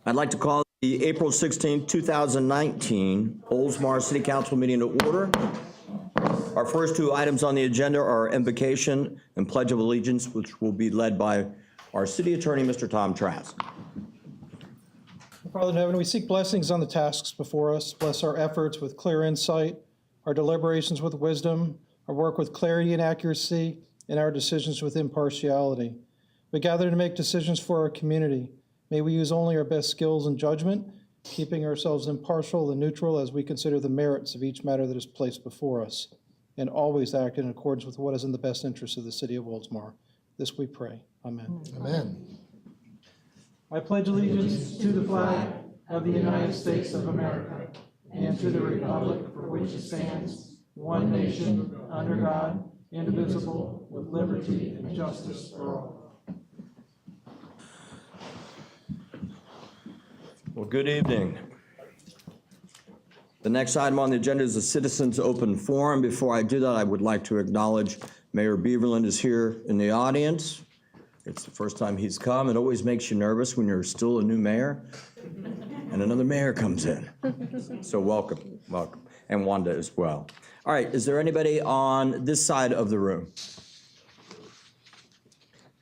I'd like to call the April 16, 2019 Oldsmar City Council meeting to order. Our first two items on the agenda are invocation and Pledge of Allegiance, which will be led by our City Attorney, Mr. Tom Trask. Father in heaven, we seek blessings on the tasks before us. Bless our efforts with clear insight, our deliberations with wisdom, our work with clarity and accuracy, and our decisions with impartiality. We gather to make decisions for our community. May we use only our best skills and judgment, keeping ourselves impartial and neutral as we consider the merits of each matter that is placed before us, and always act in accordance with what is in the best interest of the city of Oldsmar. This we pray. Amen. Amen. I pledge allegiance to the flag of the United States of America and to the republic for which it stands, one nation, under God, indivisible, with liberty and justice for all. Well, good evening. The next item on the agenda is the Citizens Open Forum. Before I do that, I would like to acknowledge Mayor Beaverland is here in the audience. It's the first time he's come. It always makes you nervous when you're still a new mayor and another mayor comes in. So welcome, welcome. And Wanda as well. All right, is there anybody on this side of the room?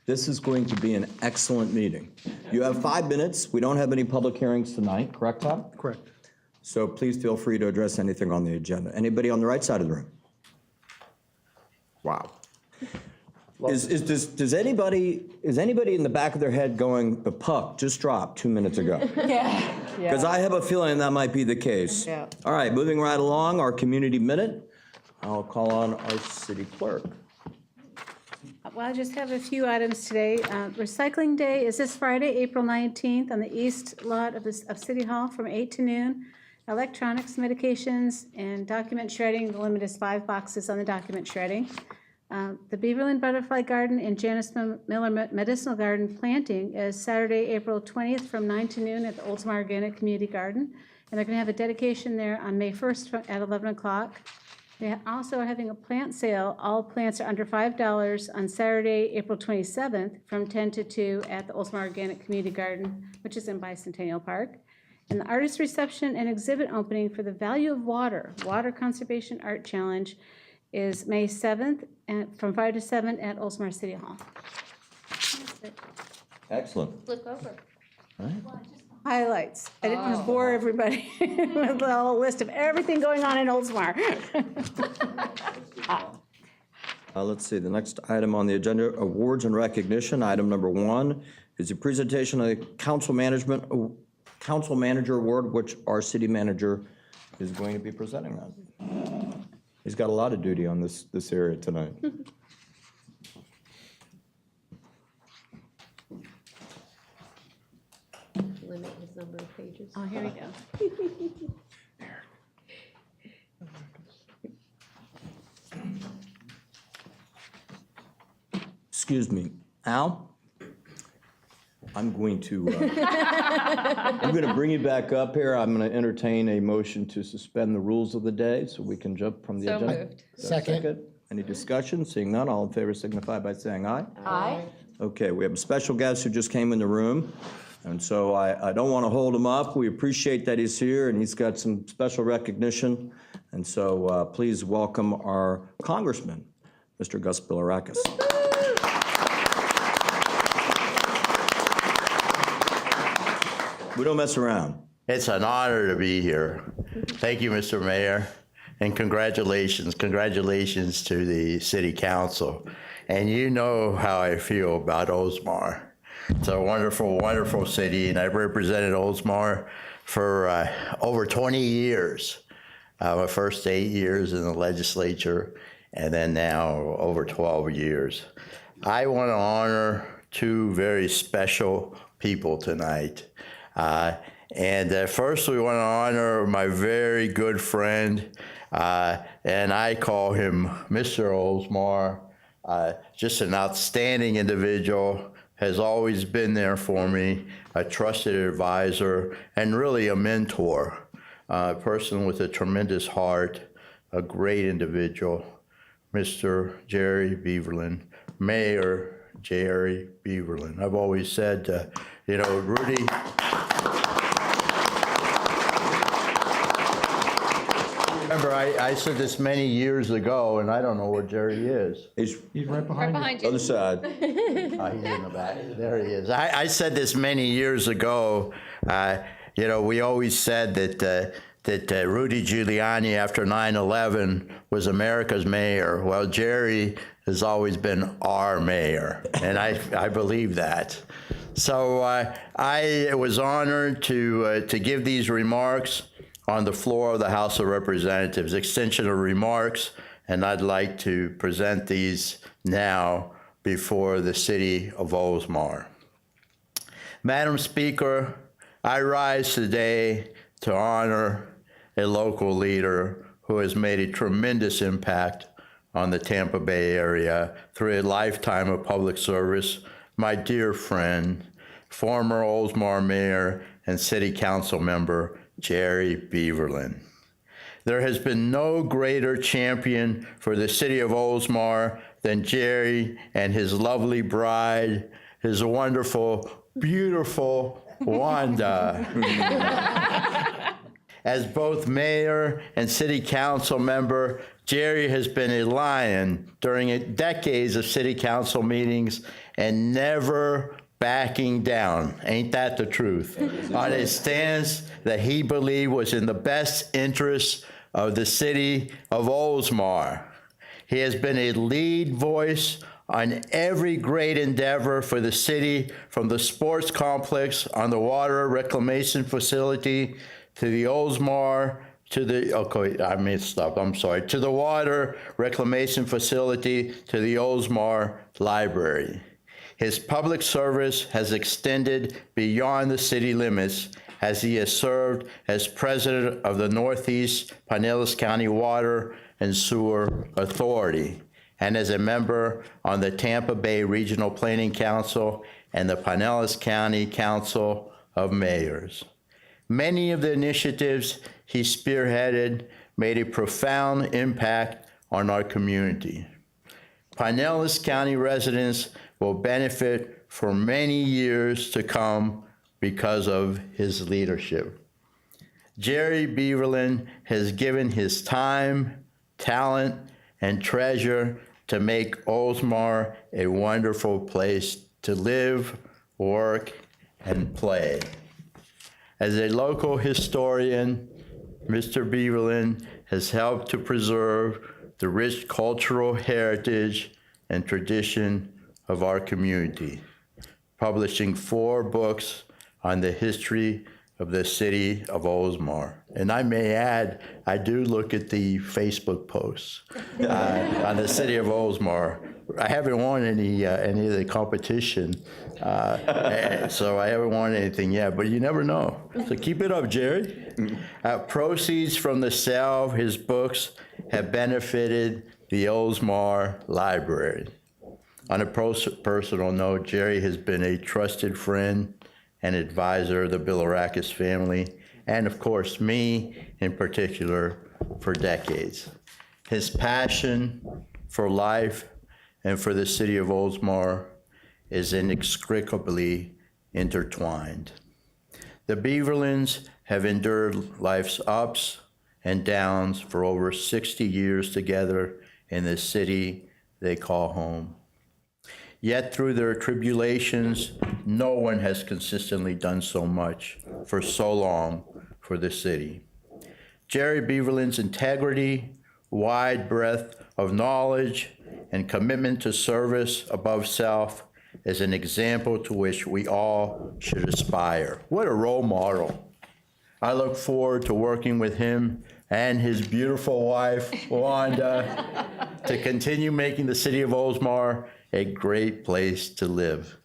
This is going to be an excellent meeting. You have 5 minutes. We don't have any public hearings tonight, correct, Tom? Correct. So please feel free to address anything on the agenda. Anybody on the right side of the room? Wow. Is anybody in the back of their head going, the puck just dropped 2 minutes ago? Yeah. Because I have a feeling that might be the case. Yeah. All right, moving right along, our community minute. I'll call on our city clerk. Well, I just have a few items today. Recycling Day is this Friday, April 19th, on the east lot of City Hall from 8 to noon. Electronics, medications, and document shredding. The limit is 5 boxes on the document shredding. The Beaverland Butterfly Garden and Janice Miller Medicinal Garden planting is Saturday, April 20th from 9 to noon at the Oldsmar Organic Community Garden. And they're going to have a dedication there on May 1st at 11 o'clock. They also are having a plant sale. All plants are under $5 on Saturday, April 27th from 10 to 2 at the Oldsmar Organic Community Garden, which is in Bicentennial Park. And the artist reception and exhibit opening for the Value of Water, Water Conservation Art Challenge is May 7th from 5 to 7 at Oldsmar City Hall. Excellent. Flip over. All right. Highlights. I didn't want to bore everybody with a whole list of everything going on in Oldsmar. Let's see, the next item on the agenda, awards and recognition. Item number 1 is a presentation of the Council Manager Award, which our city manager is going to be presenting that. He's got a lot of duty on this area tonight. Limit his number of pages. Oh, here we go. Excuse me, Al? I'm going to bring you back up here. I'm going to entertain a motion to suspend the rules of the day so we can jump from the So agenda. moved. Second. Any discussion? Seeing none, all in favor signify by saying aye. Aye. Okay, we have a special guest who just came in the room, and so I don't want to hold him up. We appreciate that he's here, and he's got some special recognition. And so please welcome our Congressman, Mr. Gus Bilirakis. We don't mess around. It's an honor to be here. Thank you, Mr. Mayor, and congratulations to the City Council. And you know how I feel about Oldsmar. It's a wonderful, wonderful city, and I've represented Oldsmar for over 20 years. My first 8 years in the legislature, and then now over 12 years. I want to honor 2 very special people tonight. First, we want to honor my very good friend, and I call him Mr. Oldsmar, just an outstanding individual, has always been there for me a trusted advisor, and really a mentor, a person with a tremendous heart, a great individual, Mr. Jerry Beaverland, Mayor Jerry Beaverland. I've always said, Rudy, remember, I said this many years ago, and I don't know where Jerry is. He's He's right behind you. Behind you. other side. Oh, he's in the back. There he is. I said this many years ago. We always said that Rudy Giuliani, after 9/11, was America's mayor. Well, Jerry has always been our mayor, and I believe that. So I was honored to give these remarks on the floor of the House of Representatives, extension of remarks, and I'd like to present these now before the city of Oldsmar. Madam Speaker, I rise today to honor a local leader who has made a tremendous impact on the Tampa Bay area through a lifetime of public service, my dear friend, former Oldsmar Mayor and City Council member, Jerry Beaverland. There has been no greater champion for the city of Oldsmar than Jerry and his lovely bride, his wonderful, beautiful Wanda. As both mayor and city council member, Jerry has been a lion during decades of city council meetings and never backing down, ain't that the truth, on his stance that he believed was in the best interest of the city of Oldsmar. He has been a lead voice on every great endeavor for the city, from the sports complex on the water reclamation facility to the Oldsmar, to the water reclamation facility, to the Oldsmar Library. His public service has extended beyond the city limits as he has served as president of the Northeast Pinellas County Water and Sewer Authority and as a member on the Tampa Bay Regional Planning Council and the Pinellas County Council of Mayors. Many of the initiatives he spearheaded made a profound impact on our community. Pinellas County residents will benefit for many years to come because of his leadership. Jerry Beaverland has given his time, talent, and treasure to make Oldsmar a wonderful place to live, work, and play. As a local historian, Mr. Beaverland has helped to preserve the rich cultural heritage and tradition of our community, publishing 4 books on the history of the city of Oldsmar. And I may add, I do look at the Facebook posts on the city of Oldsmar. I haven't won any of the competition, so I haven't won anything yet, but you never know. So keep it up, Jerry. Proceeds from the sale of his books have benefited the Oldsmar Library. On a personal note, Jerry has been a trusted friend and advisor of the Bilirakis family, and of course me in particular, for decades. His passion for life and for the city of Oldsmar is inextricably intertwined. The Beaverlands have endured life's ups and downs for over 60 years together in the city they call home. Yet through their tribulations, no one has consistently done so much for so long for the city. Jerry Beaverland's integrity, wide breadth of knowledge, and commitment to service above self is an example to which we all should aspire. What a role model. I look forward to working with him and his beautiful wife, Wanda, to continue making the city of Oldsmar a great place to live.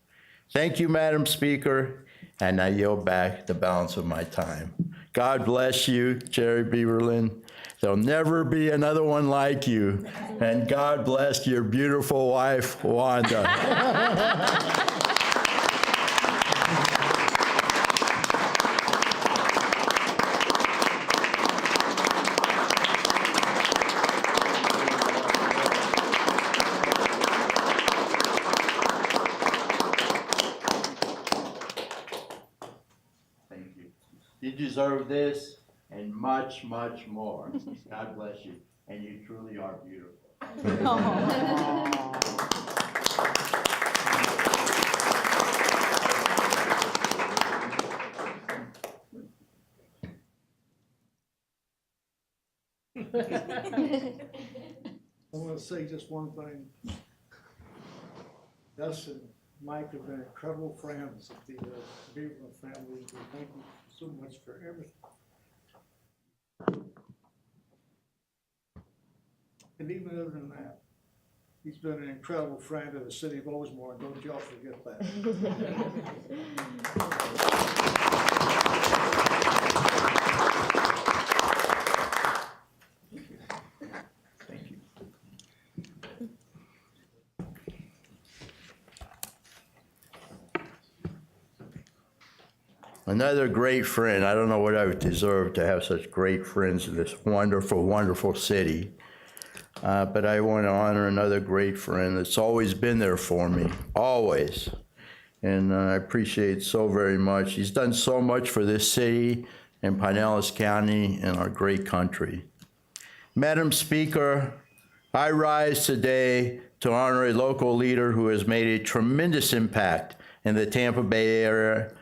Thank you, Madam Speaker, and I yield back the balance of my time. God bless you, Jerry Beaverland. There'll never be another one like you. And God bless your beautiful wife, Wanda. You deserve this and much, much more. God bless you, and you truly are beautiful. I want to say just one thing. Gus and Mike have been incredible friends at the Beaverman family. We thank you so much for everything. And even other than that, he's been an incredible friend of the city of Oldsmar, and don't y'all forget that. Thank you. Another great friend. I don't know what I would deserve to have such great friends in this wonderful, wonderful city. But I want to honor another great friend that's always been there for me, always. And I appreciate so very much. He's done so much for this city and Pinellas County and our great country. Madam Speaker, I rise today to honor a local leader who has made a tremendous impact in the Tampa Bay area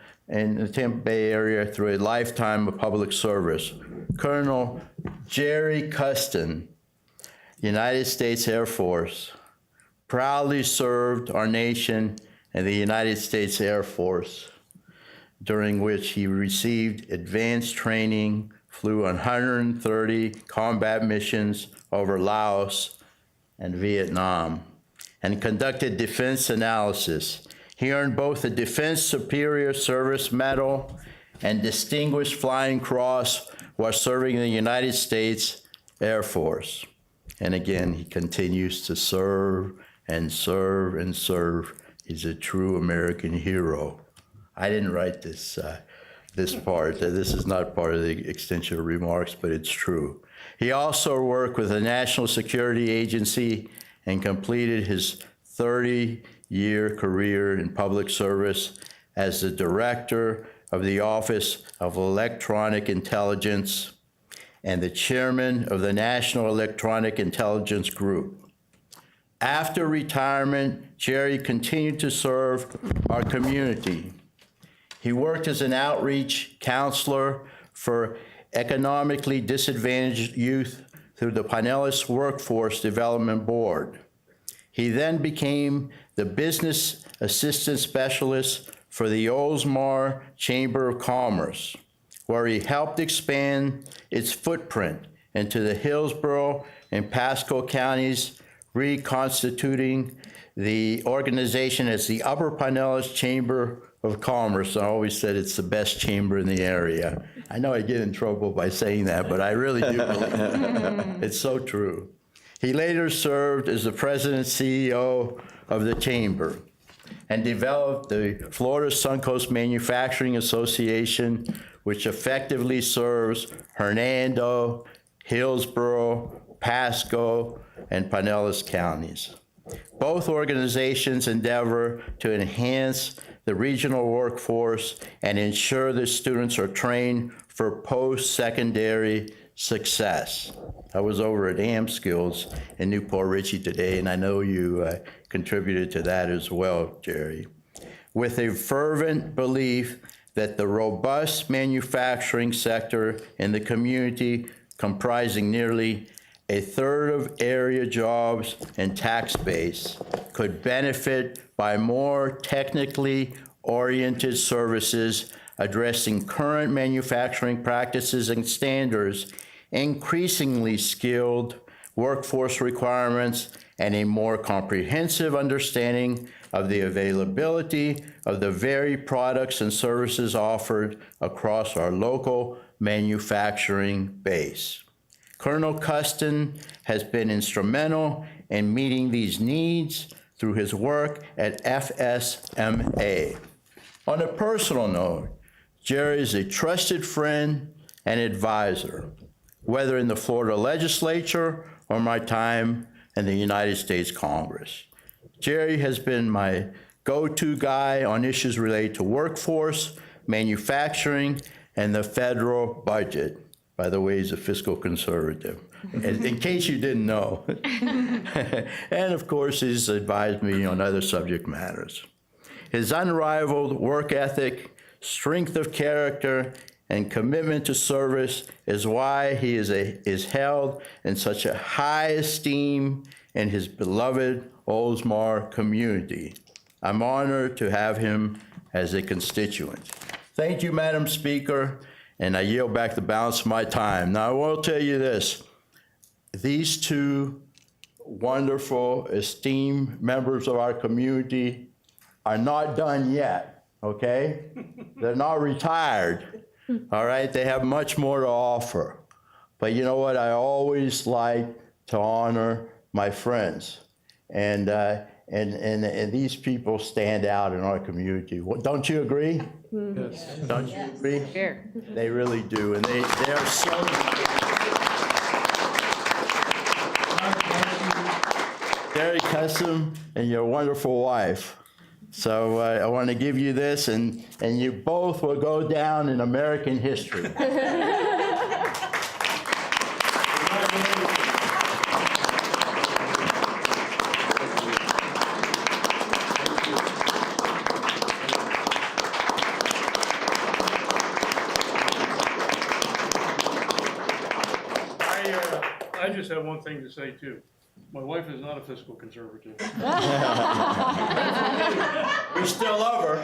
through a lifetime of public service. Colonel Jerry Custon, United States Air Force, proudly served our nation in the United States Air Force, during which he received advanced training, flew 130 combat missions over Laos and Vietnam, and conducted defense analysis. He earned both the Defense Superior Service Medal and Distinguished Flying Cross while serving in the United States Air Force. And again, he continues to serve and serve and serve. He's a true American hero. I didn't write this part. This is not part of the extension of remarks, but it's true. He also worked with the National Security Agency and completed his 30-year career in public service as the director of the Office of Electronic Intelligence and the chairman of the National Electronic Intelligence Group. After retirement, Jerry continued to serve our community. He worked as an outreach counselor for economically disadvantaged youth through the Pinellas Workforce Development Board. He then became the business assistant specialist for the Oldsmar Chamber of Commerce, where he helped expand its footprint into the Hillsborough and Pasco counties, reconstituting the organization as the Upper Pinellas Chamber of Commerce. I always said it's the best chamber in the area. I know I get in trouble by saying that, but I really do believe it. It's so true. He later served as the president and CEO of the chamber and developed the Florida Suncoast Manufacturing Association, which effectively serves Hernando, Hillsborough, Pasco, and Pinellas counties. Both organizations endeavor to enhance the regional workforce and ensure that students are trained for post-secondary success. I was over at AmSkills in Newport Richey today, and I know you contributed to that as well, Jerry. With a fervent belief that the robust manufacturing sector in the community, comprising nearly a third of area jobs and tax base, could benefit by more technically oriented services addressing current manufacturing practices and standards, increasingly skilled workforce requirements, and a more comprehensive understanding of the availability of the varied products and services offered across our local manufacturing base. Colonel Custon has been instrumental in meeting these needs through his work at FSMA. On a personal note, Jerry is a trusted friend and advisor, whether in the Florida legislature or my time in the United States Congress. Jerry has been my go-to guy on issues related to workforce, manufacturing, and the federal budget. By the way, he's a fiscal conservative, in case you didn't know. And of course, he's advised me on other subject matters. His unrivaled work ethic, strength of character, and commitment to service is why he is held in such a high esteem in his beloved Oldsmar community. I'm honored to have him as a constituent. Thank you, Madam Speaker, and I yield back the balance of my time. Now, I will tell you this. These two wonderful, esteemed members of our community are not done yet, okay? They're not retired, all right? They have much more to offer. But you know what? I always like to honor my friends. And these people stand out in our community. Don't you agree? Yes. Don't you agree? Here. They really do, and they are so. Gary Custom and your wonderful wife. So I want to give you this, and you both will go down in American history. I just have one thing to say too. My wife is not a fiscal conservative. We still love her.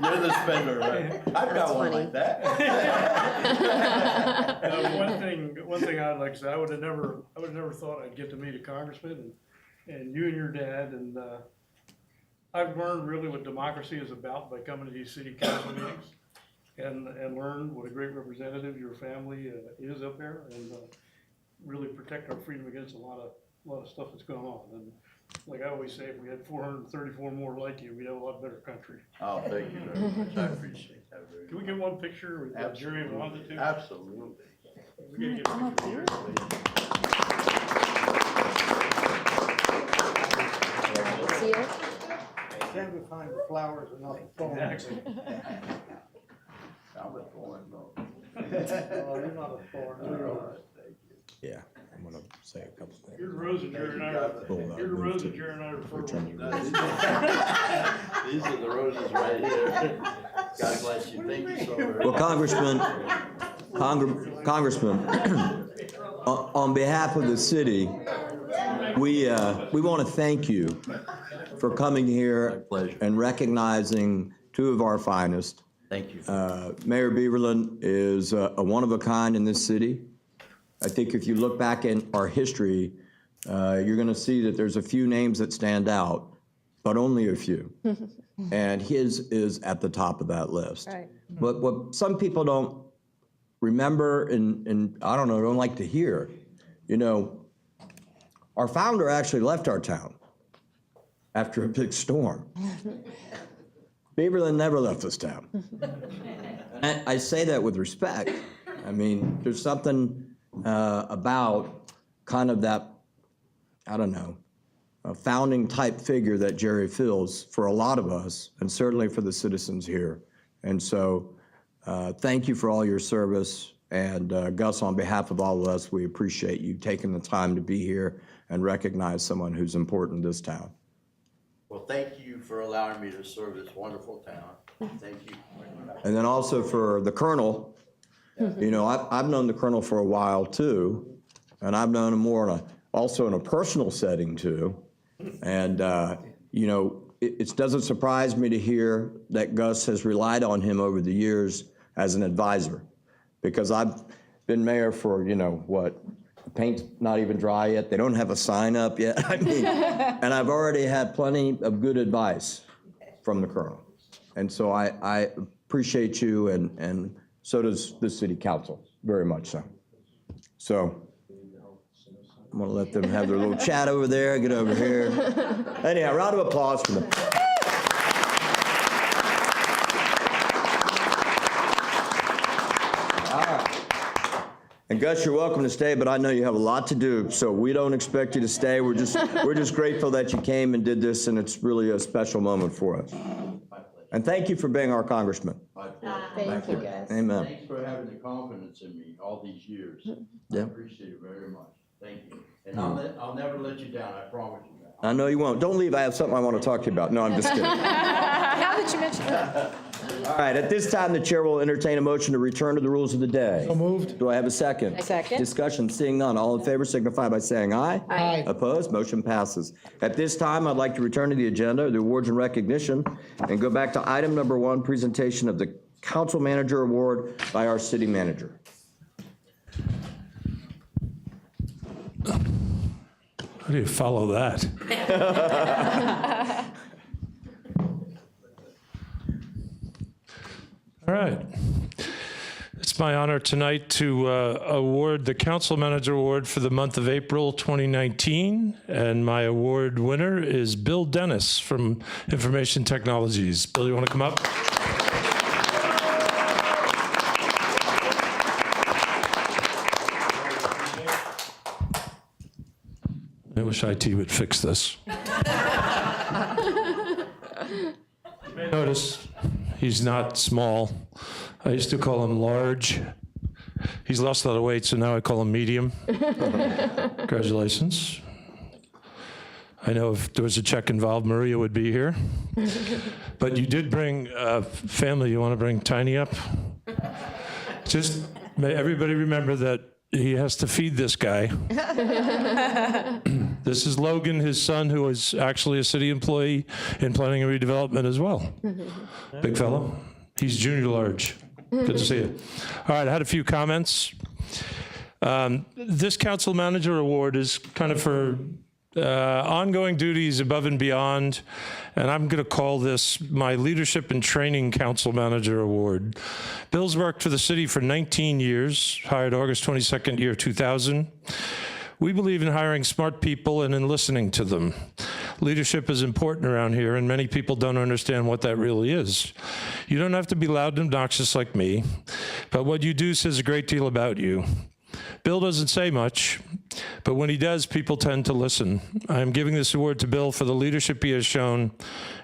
You're the spender, right? I've got one like that. One thing I'd like to say, I would have never thought I'd get to meet a congressman and you and your dad, and I've learned really what democracy is about by coming to these city council meetings. And learn what a great representative your family is up there, and really protect our freedom against a lot of stuff that's going on. And like I always say, if we had 434 more like you, we'd have a lot better country. Oh, thank you very much. I appreciate that very much. Can we get one picture with Jerry and Wanda too? Absolutely. We gotta get a picture See it? Stand behind the flowers and not the thorns. Exactly. I'm a thorn, though. Oh, you're not a thorn, you're a Yeah, I'm gonna say a couple things. Here's the rose that Jerry and I are, here's the rose that Jerry and I refer to. These are the roses right here. God bless you. Thank you so very Well, much. Congressman, on behalf of the city, we want to thank you for coming here pleasure. and recognizing two of our finest. Thank you. Mayor Beaverland is a one-of-a-kind in this city. I think if you look back in our history, you're going to see that there's a few names that stand out, but only a few. And his is at the top of that list. Right. But what some people don't remember and I don't know, don't like to hear, you know, our founder actually left our town after a big storm. Beaverland never left this town. And I say that with respect. I mean, there's something about kind of that, I don't know, a founding type figure that Jerry fills for a lot of us, and certainly for the citizens here. And so thank you for all your service. And Gus, on behalf of all of us, we appreciate you taking the time to be here and recognize someone who's important in this town. Well, thank you for allowing me to serve this wonderful town. Thank you. And then also for the Colonel, you know, I've known the Colonel for a while too, and I've known him more also in a personal setting too. And, you know, it doesn't surprise me to hear that Gus has relied on him over the years as an advisor, because I've been mayor for, you know, what, the paint's not even dry yet. They don't have a sign up yet. I mean, and I've already had plenty of good advice from the Colonel. And so I appreciate you, and so does the city council, very much so. So I'm gonna let them have their little chat over there, get over here. Anyhow, round of applause for them. All right. And Gus, you're welcome to stay, but I know you have a lot to do, so we don't expect you to stay. We're just grateful that you came and did this, and it's really a special moment for us. My pleasure. And thank you for being our congressman. Thank you, guys. Amen. Thanks for having the confidence in me all these years. I Yeah. appreciate it very much. Thank you. And I'll never let you down, I promise you that. I know you won't. Don't leave. I have something I want to talk to you about. No, I'm just kidding. Now that you mention it. All right, at this time, the chair will entertain a motion to return to the rules of the day. So moved. Do I have a second? A second. Discussion, seeing none. All in favor signify by saying aye. Aye. Opposed? Motion passes. At this time, I'd like to return to the agenda, the awards and recognition, and go back to item number 1, presentation of the Council Manager Award by our city manager. How do you follow that? All right. It's my honor tonight to award the Council Manager Award for the month of April 2019, and my award winner is Bill Dennis from Information Technologies. Bill, you want to come up? I wish IT would fix this. You may notice he's not small. I used to call him large. He's lost a lot of weight, so now I call him medium. Congratulations. I know if there was a check involved, Maria would be here. But you did bring family. You want to bring Tiny up? Just may everybody remember that he has to feed this guy. This is Logan, his son, who is actually a city employee in planning and redevelopment as well. Big fellow. He's junior large. Good to see you. All right, I had a few comments. This Council Manager Award is kind of for ongoing duties above and beyond, and I'm going to call this my Leadership and Training Council Manager Award. Bill's worked for the city for 19 years, hired August 22nd, year 2000. We believe in hiring smart people and in listening to them. Leadership is important around here, and many people don't understand what that really is. You don't have to be loud and obnoxious like me, but what you do says a great deal about you. Bill doesn't say much, but when he does, people tend to listen. I am giving this award to Bill for the leadership he has shown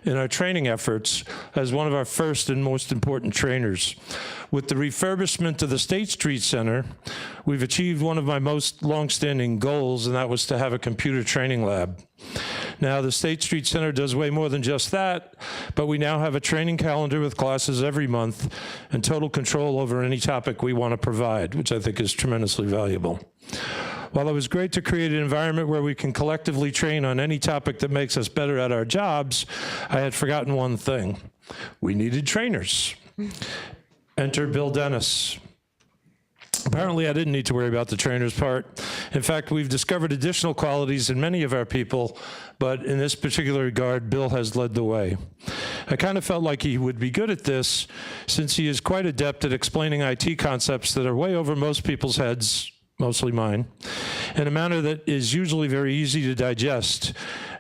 in our training efforts as one of our first and most important trainers. With the refurbishment of the State Street Center, we've achieved one of my most longstanding goals, and that was to have a computer training lab. Now, the State Street Center does way more than just that, but we now have a training calendar with classes every month and total control over any topic we want to provide, which I think is tremendously valuable. While it was great to create an environment where we can collectively train on any topic that makes us better at our jobs, I had forgotten one thing. We needed trainers. Enter Bill Dennis. Apparently, I didn't need to worry about the trainer's part. In fact, we've discovered additional qualities in many of our people, but in this particular regard, Bill has led the way. I kind of felt like he would be good at this, since he is quite adept at explaining IT concepts that are way over most people's heads, mostly mine, in a manner that is usually very easy to digest.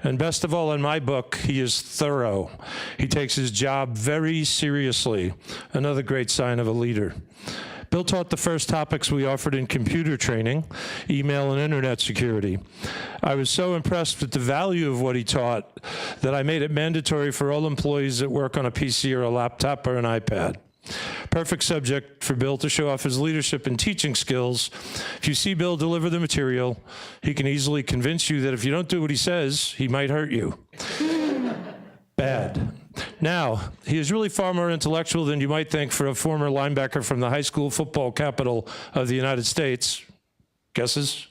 And best of all, in my book, he is thorough. He takes his job very seriously, another great sign of a leader. Bill taught the first topics we offered in computer training, email and internet security. I was so impressed with the value of what he taught that I made it mandatory for all employees that work on a PC or a laptop or an iPad. Perfect subject for Bill to show off his leadership and teaching skills. If you see Bill deliver the material, he can easily convince you that if you don't do what he says, he might hurt you. Bad. Now, he is really far more intellectual than you might think for a former linebacker from the high school football capital of the United States. Guesses?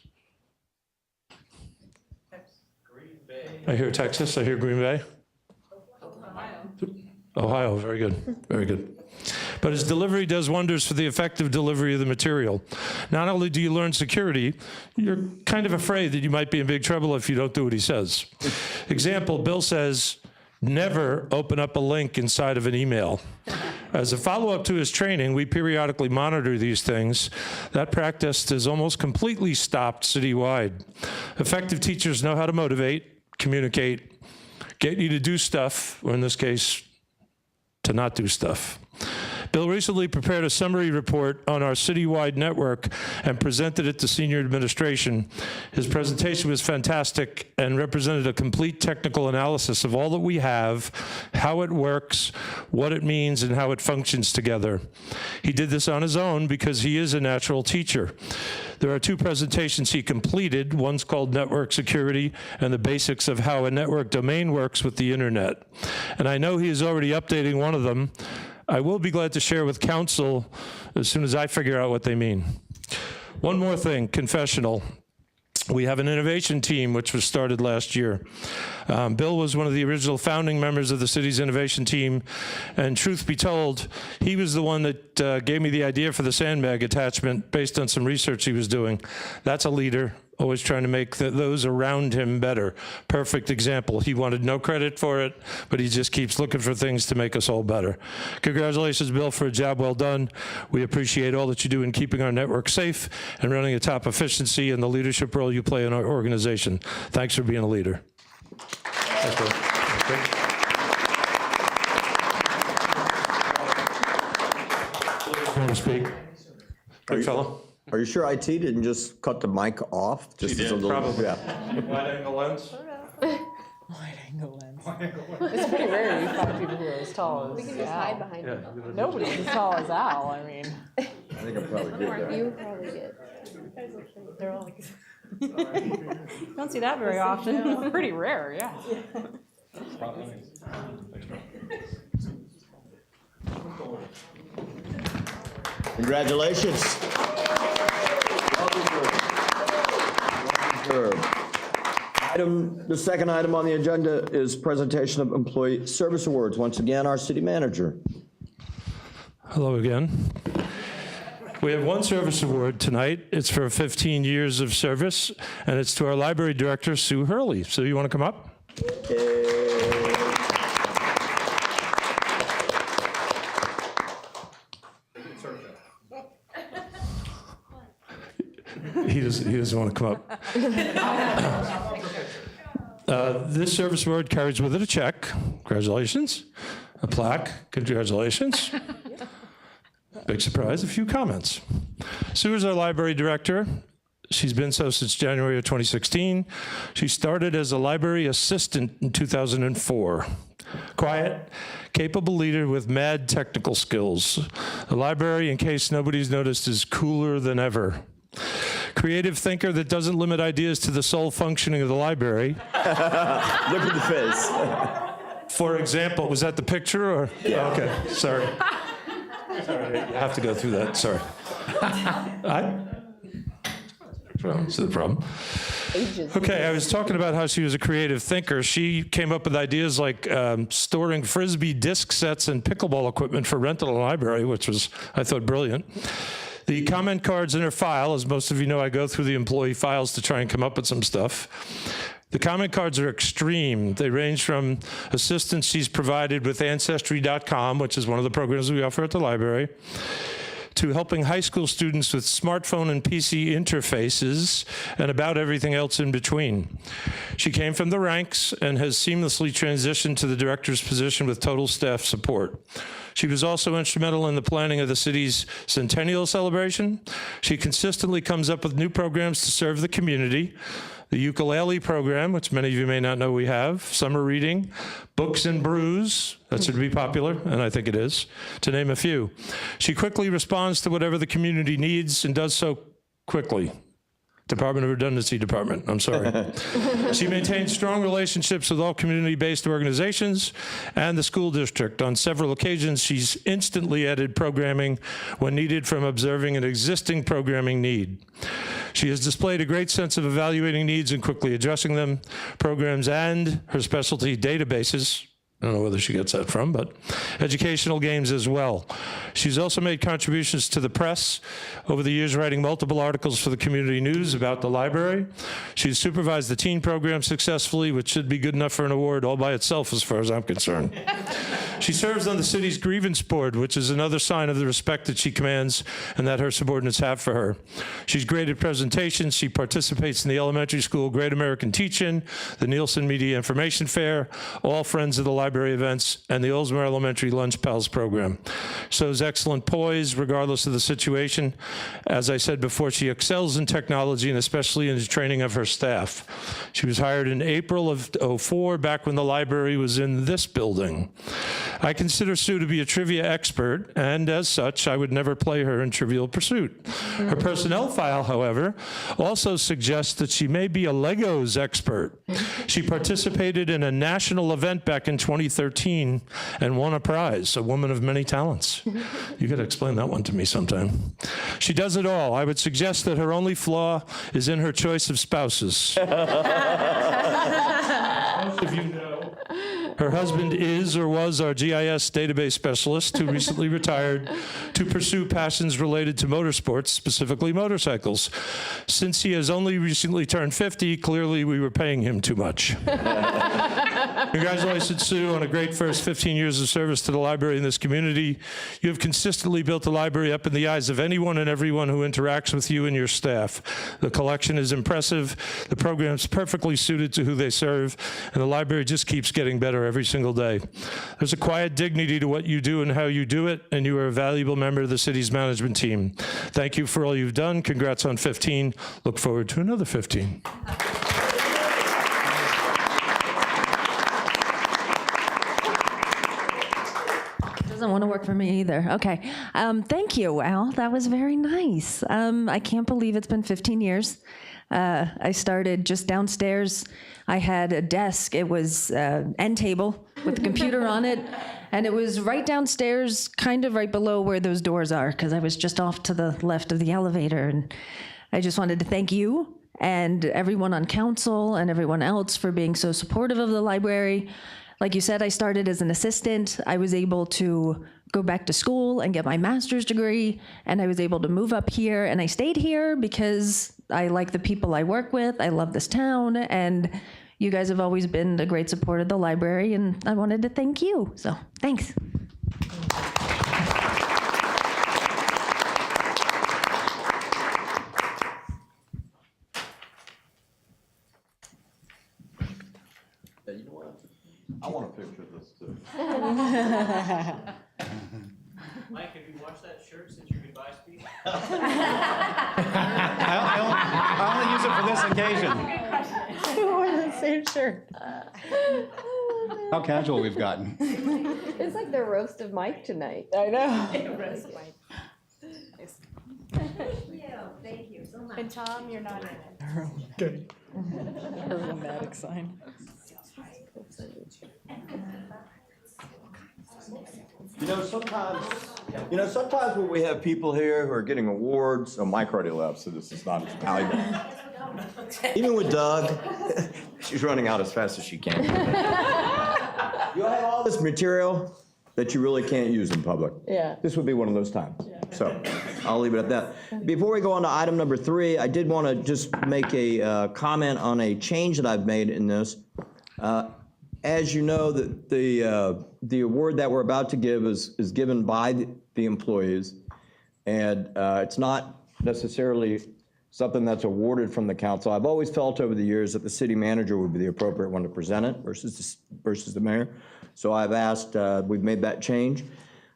Green Bay. I hear Texas. I hear Green Bay. Ohio. Very good. Very good. But his delivery does wonders for the effective delivery of the material. Not only do you learn security, you're kind of afraid that you might be in big trouble if you don't do what he says. Example, Bill says, never open up a link inside of an email. As a follow-up to his training, we periodically monitor these things. That practice is almost completely stopped citywide. Effective teachers know how to motivate, communicate, get you to do stuff, or in this case, to not do stuff. Bill recently prepared a summary report on our citywide network and presented it to senior administration. His presentation was fantastic and represented a complete technical analysis of all that we have, how it works, what it means, and how it functions together. He did this on his own because he is a natural teacher. There are 2 presentations he completed. One's called Network Security and the Basics of How a Network Domain Works with the Internet. And I know he is already updating one of them. I will be glad to share with council as soon as I figure out what they mean. One more thing, confessional. We have an innovation team which was started last year. Bill was one of the original founding members of the city's innovation team, and truth be told, he was the one that gave me the idea for the sandbag attachment based on some research he was doing. That's a leader, always trying to make those around him better. Perfect example. He wanted no credit for it, but he just keeps looking for things to make us all better. Congratulations, Bill, for a job well done. We appreciate all that you do in keeping our network safe and running at top efficiency and the leadership role you play in our organization. Thanks for being a leader. Thanks, Bill. Want to speak? Big fellow. Are you sure IT didn't just cut the mic off? Just She as a did, little- probably. Yeah. Wide angle lens? Wide angle lens. It's pretty rare you find people who are as tall as We can just hide Al. behind Yeah. him. Nobody's as tall as Al, I mean. I think I'm probably good there. You probably get. They're all like. Don't see that very often. Pretty rare, yeah. Congratulations. The second item on the agenda is presentation of employee service awards. Once again, our city manager. Hello again. We have one service award tonight. It's for 15 years of service, and it's to our library director, Sue Hurley. Sue, you want to come up? He doesn't want to come up. This service award carries with it a check. Congratulations. A plaque. Congratulations. Big surprise, a few comments. Sue is our library director. She's been so since January of 2016. She started as a library assistant in 2004. Quiet, capable leader with mad technical skills. The library, in case nobody's noticed, is cooler than ever. Creative thinker that doesn't limit ideas to the sole functioning of the library. Look at the face. For example, was that the picture or? Yeah. Okay, sorry. Sorry, I have to go through that, sorry. That's the problem. Okay, I was talking about how she was a creative thinker. She came up with ideas like storing Frisbee disc sets and pickleball equipment for rental in the library, which was, I thought, brilliant. The comment cards in her file, as most of you know, I go through the employee files to try and come up with some stuff. The comment cards are extreme. They range from assistance she's provided with Ancestry.com, which is one of the programs we offer at the library, to helping high school students with smartphone and PC interfaces, and about everything else in between. She came from the ranks and has seamlessly transitioned to the director's position with total staff support. She was also instrumental in the planning of the city's centennial celebration. She consistently comes up with new programs to serve the community. The ukulele program, which many of you may not know we have, summer reading, books and brews, that should be popular, and I think it is, to name a few. She quickly responds to whatever the community needs and does so quickly. Department of Redundancy Department, I'm sorry. She maintains strong relationships with all community-based organizations and the school district. On several occasions, she's instantly added programming when needed from observing an existing programming need. She has displayed a great sense of evaluating needs and quickly addressing them. Programs and her specialty databases, I don't know whether she gets that from, but educational games as well. She's also made contributions to the press over the years, writing multiple articles for the community news about the library. She's supervised the teen program successfully, which should be good enough for an award all by itself as far as I'm concerned. She serves on the city's grievance board, which is another sign of the respect that she commands and that her subordinates have for her. She's great at presentations. She participates in the elementary school Great American Teach-In, the Nielsen Media Information Fair, all Friends of the Library events, and the Oldsmar Elementary Lunch Pals program. Shows excellent poise regardless of the situation. As I said before, she excels in technology and especially in the training of her staff. She was hired in April of '04, back when the library was in this building. I consider Sue to be a trivia expert, and as such, I would never play her in Trivial Pursuit. Her personnel file, however, also suggests that she may be a Legos expert. She participated in a national event back in 2013 and won a prize, a woman of many talents. You got to explain that one to me sometime. She does it all. I would suggest that her only flaw is in her choice of spouses. Most of you know, her husband is or was our GIS database specialist who recently retired to pursue passions related to motorsports, specifically motorcycles. Since he has only recently turned 50, clearly we were paying him too much. Congratulations, Sue, on a great first 15 years of service to the library in this community. You have consistently built the library up in the eyes of anyone and everyone who interacts with you and your staff. The collection is impressive, the program's perfectly suited to who they serve, and the library just keeps getting better every single day. There's a quiet dignity to what you do and how you do it, and you are a valuable member of the city's management team. Thank you for all you've done. Congrats on 15. Look forward to another 15. Doesn't want to work for me either. Okay. Thank you, Al. That was very nice. I can't believe it's been 15 years. I started just downstairs. I had a desk. It was an end table with a computer on it. And it was right downstairs, kind of right below where those doors are, because I was just off to the left of the elevator. And I just wanted to thank you and everyone on council and everyone else for being so supportive of the library. Like you said, I started as an assistant. I was able to go back to school and get my master's degree, and I was able to move up here, and I stayed here because I like the people I work with. I love this town, and you guys have always been a great support of the library, and I wanted to thank you. So, thanks. Yeah, you know what? I want a picture of this too. Mike, have you washed that shirt since your goodbye speech? I only use it for this occasion. You wore the same shirt. How casual we've gotten. It's like the roast of Mike tonight. I know. Roast of Mike. Thank you so much. And Tom, you're not in it. Okay. Dramatic sign. Sometimes when we have people here who are getting awards, Mike already left, so this is not as valuable. Even with Doug, she's running out as fast as she can. You have all this material that you really can't use in public. Yeah. This would be one of those times. So I'll leave it at that. Before we go on to item number 3, I did want to just make a comment on a change that I've made in this. As you know, the award that we're about to give is given by the employees, and it's not necessarily something that's awarded from the council. I've always felt over the years that the city manager would be the appropriate one to present it versus the mayor. So I've asked, we've made that change.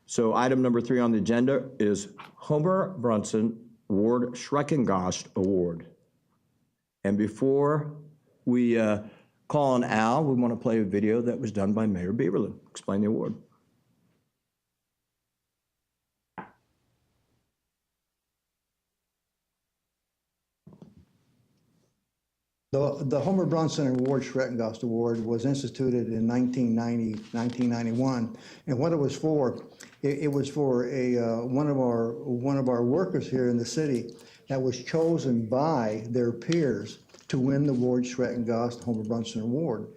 So item number 3 on the agenda is Homer Brunson Ward Schreckengost Award. And before we call on Al, we want to play a video that was done by Mayor Beaverland. Explain the award. The Homer Brunson Award, Schreckengost Award, was instituted in 1991. And what it was for, it was for one of our workers here in the city that was chosen by their peers to win the Ward Schreckengost Homer Brunson Award.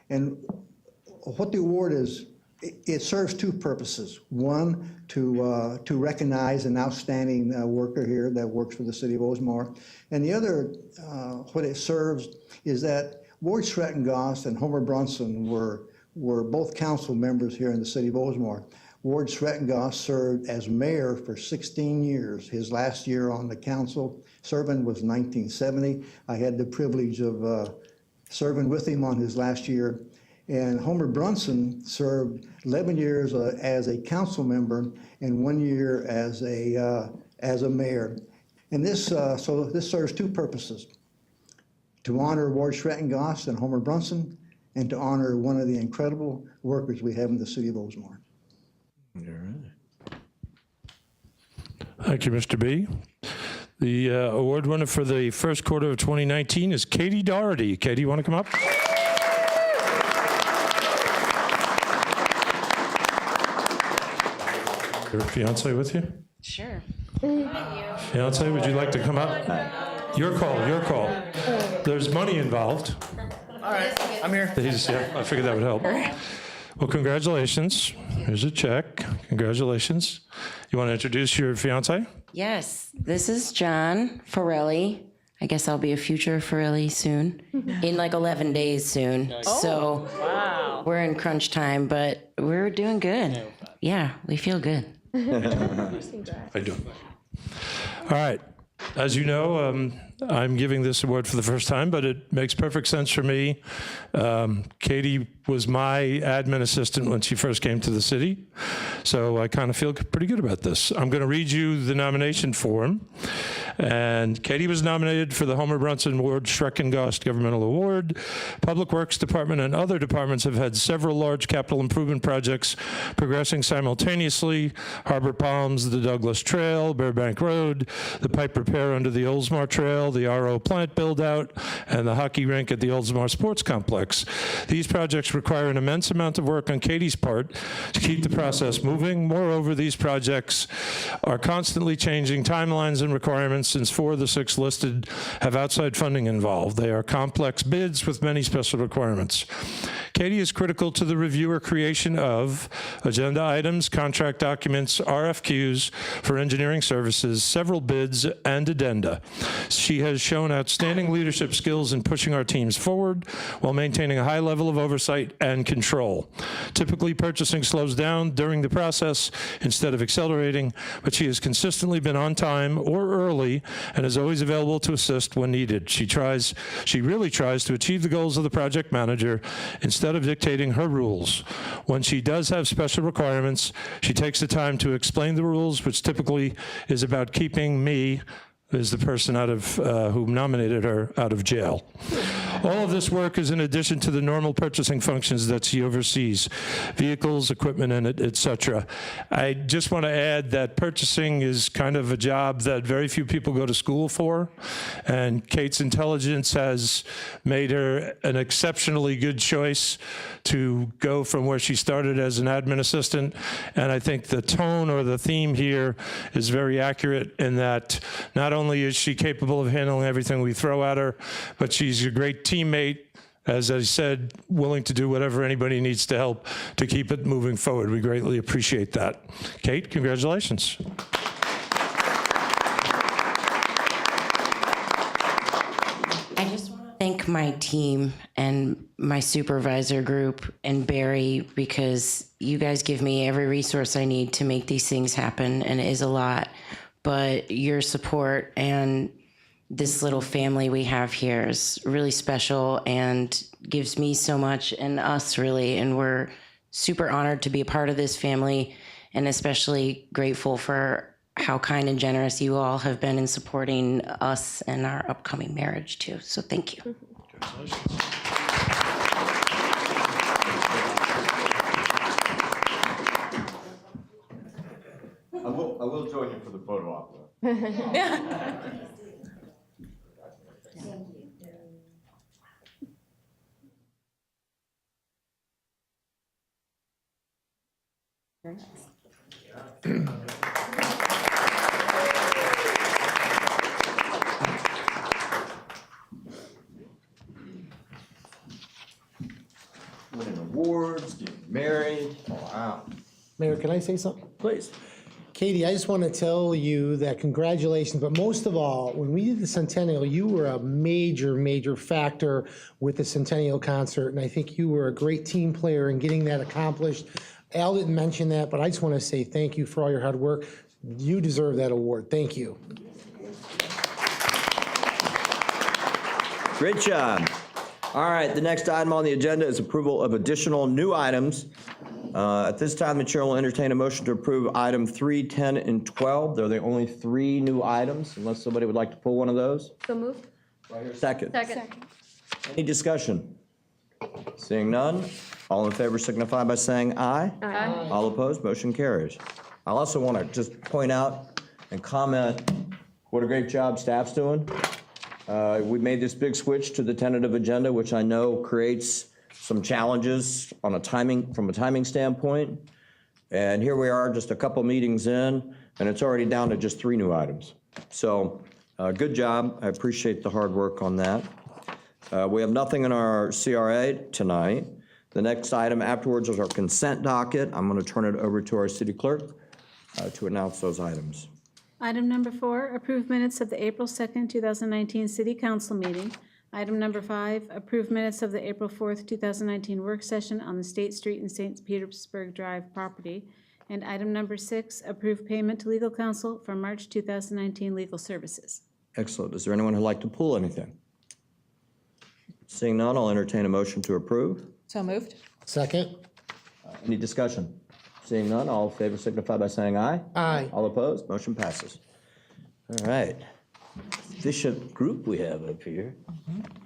And what the award is, it serves 2 purposes. One, to recognize an outstanding worker here that works for the city of Oldsmar. And the other, what it serves is that Ward Schreckengost and Homer Brunson were were both council members here in the city of Oldsmar. Ward Schrettengoss served as mayor for 16 years. His last year on the council serving was 1970. I had the privilege of serving with him on his last year. And Homer Brunson served 11 years as a council member and 1 year as a mayor. And this serves two purposes: to honor Ward Schrettengoss and Homer Brunson, and to honor one of the incredible workers we have in the city of Oldsmar. All right. Thank you, Mr. B. The award winner for the first quarter of 2019 is Katie Doherty. Katie, you want to come up? Your fiance with you? Sure. Fiance, would you like to come up? Your call, your call. There's money involved. All right, I'm here. Yeah, I figured that would help. Well, congratulations. Here's a check. Congratulations. You want to introduce your fiance? Yes, this is John Farelli. I guess I'll be a future Farelli soon, in like 11 days soon. So Wow. we're in crunch time, but we're doing good. Yeah, we feel good. I do. All right. As you know, I'm giving this award for the first time, but it makes perfect sense for me. Katie was my admin assistant when she first came to the city, so I kind of feel pretty good about this. I'm going to read you the nomination form. And Katie was nominated for the Homer Brunson Ward Schreckengost Governmental Award. Public Works Department and other departments have had several large capital improvement projects progressing simultaneously: Harbor Palms, the Douglas Trail, Burbank Road, the pipe repair under the Oldsmar Trail, the RO plant build-out, and the hockey rink at the Oldsmar Sports Complex. These projects require an immense amount of work on Katie's part to keep the process moving. Moreover, these projects are constantly changing timelines and requirements, since 4 of the 6 listed have outside funding involved. They are complex bids with many special requirements. Katie is critical to the review or creation of agenda items, contract documents, RFQs for engineering services, several bids, and addenda. She has shown outstanding leadership skills in pushing our teams forward while maintaining a high level of oversight and control. Typically, purchasing slows down during the process instead of accelerating, but she has consistently been on time or early and is always available to assist when needed. She really tries to achieve the goals of the project manager instead of dictating her rules. When she does have special requirements, she takes the time to explain the rules, which typically is about keeping me, is the person who nominated her, out of jail. All of this work is in addition to the normal purchasing functions that she oversees: vehicles, equipment, and et cetera. I just want to add that purchasing is kind of a job that very few people go to school for, and Kate's intelligence has made her an exceptionally good choice to go from where she started as an admin assistant. And I think the tone or the theme here is very accurate in that not only is she capable of handling everything we throw at her, but she's a great teammate, as I said, willing to do whatever anybody needs to help to keep it moving forward. We greatly appreciate that. Kate, congratulations. I just want to thank my team and my supervisor group and Barry, because you guys give me every resource I need to make these things happen, and it is a lot. But your support and this little family we have here is really special and gives me so much, and us really, and we're super honored to be a part of this family, and especially grateful for how kind and generous you all have been in supporting us and our upcoming marriage too. So thank you. Congratulations. I will join you for the photo op. Winning awards, getting married. Wow. Mayor, can I say something? Please. Katie, I just want to tell you that congratulations, but most of all, when we did the Centennial, you were a major, major factor with the Centennial concert, and I think you were a great team player in getting that accomplished. Al didn't mention that, but I just want to say thank you for all your hard work. You deserve that award. Thank you. Great job. All right, the next item on the agenda is approval of additional new items. At this time, the chair will entertain a motion to approve item 3, 10, and 12. They're the only 3 new items, unless somebody would like to pull one of those. So moved. Second. Second. Any discussion? Seeing none, all in favor signify by saying aye. Aye. All opposed, motion carries. I also want to just point out and comment what a great job staff's doing. We made this big switch to the tentative agenda, which I know creates some challenges from a timing standpoint. And here we are, just a couple meetings in, and it's already down to just 3 new items. So, good job. I appreciate the hard work on that. We have nothing in our CRA tonight. The next item afterwards is our consent docket. I'm going to turn it over to our city clerk to announce those items. Item number 4, approve minutes of the April 2nd, 2019 City Council meeting. Item number 5, approve minutes of the April 4th, 2019 work session on the State Street and St. Petersburg Drive property. And item number 6, approve payment to legal counsel for March 2019 legal services. Excellent. Is there anyone who'd like to pull anything? Seeing none, I'll entertain a motion to approve. So moved. Second? Any discussion? Seeing none, all in favor signify by saying aye. Aye. All opposed, motion passes. All right. Efficient group we have up here.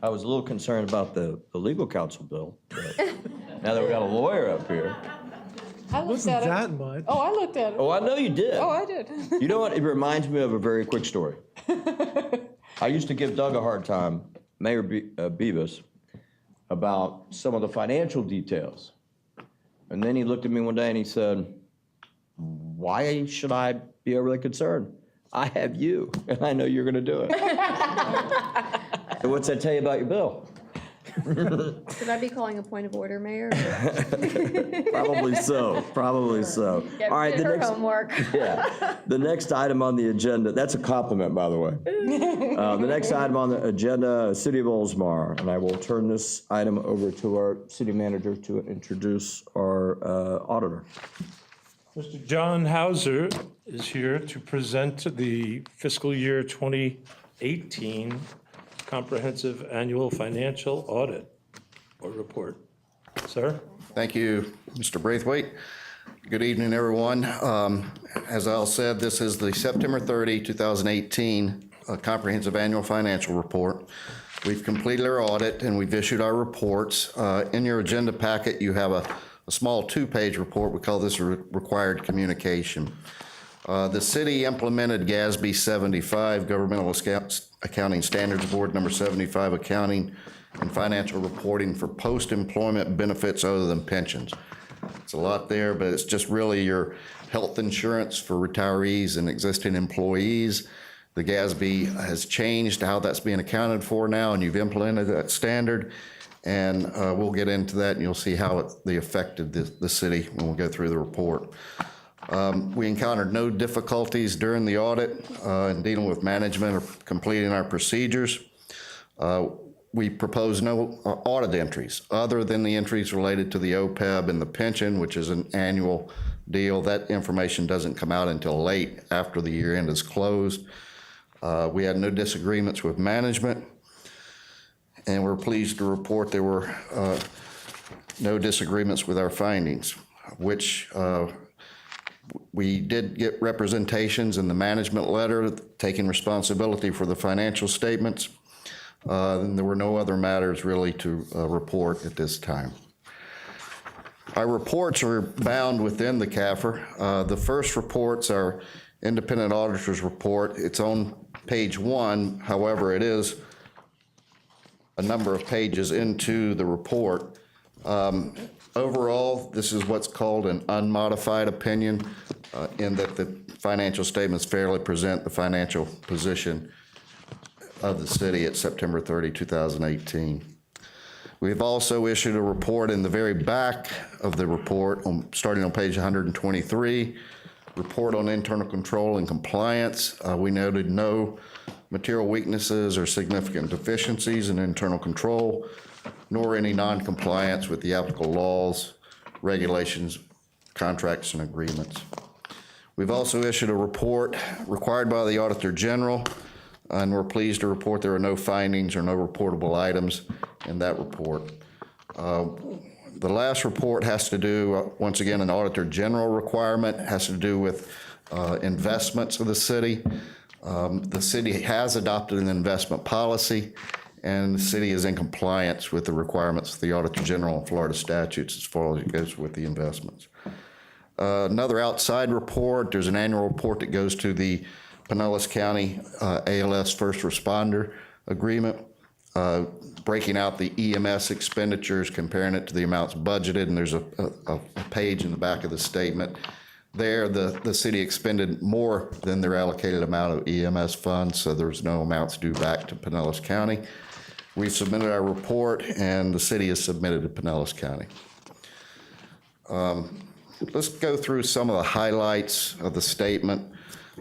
I was a little concerned about the legal counsel bill, but now that we got a lawyer up here. I looked at it. much. Oh, I looked at it. Oh, I know you did. Oh, I did. You know what? It reminds me of a very quick story. I used to give Doug a hard time, Mayor Beavis, about some of the financial details. And then he looked at me one day and he said, "Why should I be overly concerned? I have you, and I know you're going to do it." So what's that tell you about your bill? Should I be calling a point of order, Mayor? Probably so, probably so. All right, Did her homework. Yeah, the next item on the agenda, that's a compliment, by the way. The next item on the agenda, City of Oldsmar, and I will turn this item over to our city manager to introduce our auditor. Mr. John Hauser is here to present the fiscal year 2018 comprehensive annual financial audit or report. Sir? Thank you, Mr. Braithwaite. Good evening, everyone. As Al said, this is the September 30, 2018 comprehensive annual financial report. We've completed our audit and we've issued our reports. In your agenda packet, you have a small 2-page report. We call this a required communication. The city implemented GASB 75, Governmental Accounting Standards Board number 75, accounting and financial reporting for post-employment benefits other than pensions. It's a lot there, but it's just really your health insurance for retirees and existing employees. The GASB has changed how that's being accounted for now, and you've implemented that standard. And we'll get into that, and you'll see how they affected the city when we go through the report. We encountered no difficulties during the audit in dealing with management or completing our procedures. We proposed no audit entries other than the entries related to the OPEB and the pension, which is an annual deal. That information doesn't come out until late after the year end is closed. We had no disagreements with management. And we're pleased to report there were no disagreements with our findings, which we did get representations in the management letter taking responsibility for the financial statements. And there were no other matters really to report at this time. Our reports are bound within the CAFR. The first report's our independent auditor's report. It's on page 1, however, it is a number of pages into the report. Overall, this is what's called an unmodified opinion, in that the financial statements fairly present the financial position of the city at September 30, 2018. We've also issued a report in the very back of the report, starting on page 123, report on internal control and compliance. We noted no material weaknesses or significant deficiencies in internal control, nor any non-compliance with the applicable laws, regulations, contracts, and agreements. We've also issued a report required by the Auditor General, and we're pleased to report there are no findings or no reportable items in that report. The last report has to do, once again, an Auditor General requirement, has to do with investments of the city. The city has adopted an investment policy, and the city is in compliance with the requirements of the Auditor General and Florida statutes as far as it goes with the investments. Another outside report, there's an annual report that goes to the Pinellas County ALS First Responder Agreement, breaking out the EMS expenditures, comparing it to the amounts budgeted, and there's a page in the back of the statement. There, the city expended more than their allocated amount of EMS funds, so there's no amounts due back to Pinellas County. We've submitted our report, and the city has submitted to Pinellas County. Let's go through some of the highlights of the statement.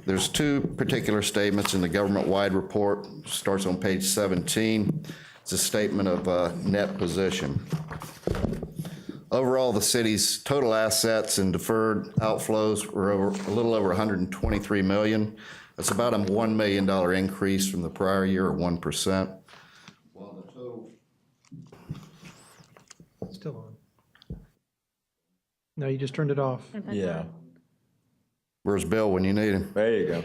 There's two particular statements in the government-wide report. Starts on page 17. It's a statement of net position. Overall, the city's total assets and deferred outflows were a little over $123 million. That's about a $1 million increase from the prior year, or 1%. While the total... Still on. No, you just turned it off. Yeah. Where's Bill when you need him? There you go.